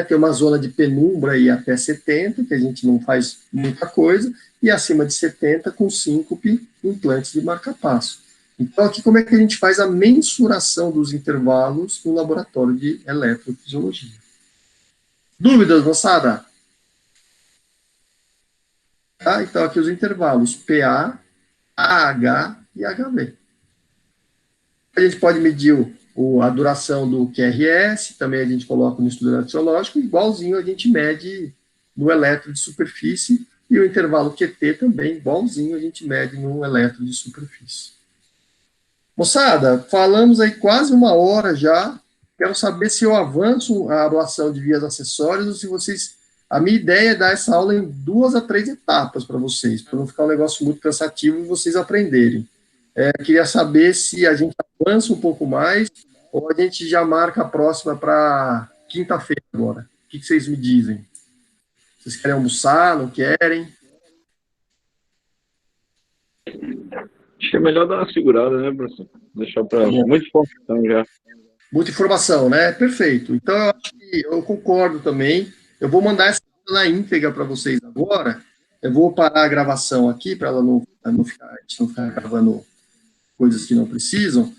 Tem uma zona de penumbra aí até 70, que a gente não faz muita coisa, e acima de 70, com síncope, implantes de marca-passo. Então, aqui, como é que a gente faz a mensuração dos intervalos no laboratório de eletrofisiologia? Dúvidas, moçada? Tá? Então, aqui os intervalos PA, AH e HV. A gente pode medir a duração do QRS, também a gente coloca no estudo eletrofisiológico, igualzinho a gente mede no eletro de superfície, e o intervalo QT também, igualzinho a gente mede no eletro de superfície. Moçada, falamos aí quase uma hora já. Quero saber se eu avanço a ablação de vias acessórias ou se vocês... A minha ideia é dar essa aula em 2 a 3 etapas para vocês, para não ficar um negócio muito cansativo e vocês aprenderem. Queria saber se a gente avança um pouco mais ou a gente já marca a próxima para quinta-feira agora. O que vocês me dizem? Vocês querem almoçar, não querem? Acho que é melhor dar uma segurada, né, professor? Deixar para muita informação já. Muita informação, né? Perfeito. Então, eu acho que eu concordo também. Eu vou mandar essa na íntegra para vocês agora. Eu vou parar a gravação aqui para ela não ficar, a gente não ficar gravando coisas que não precisam.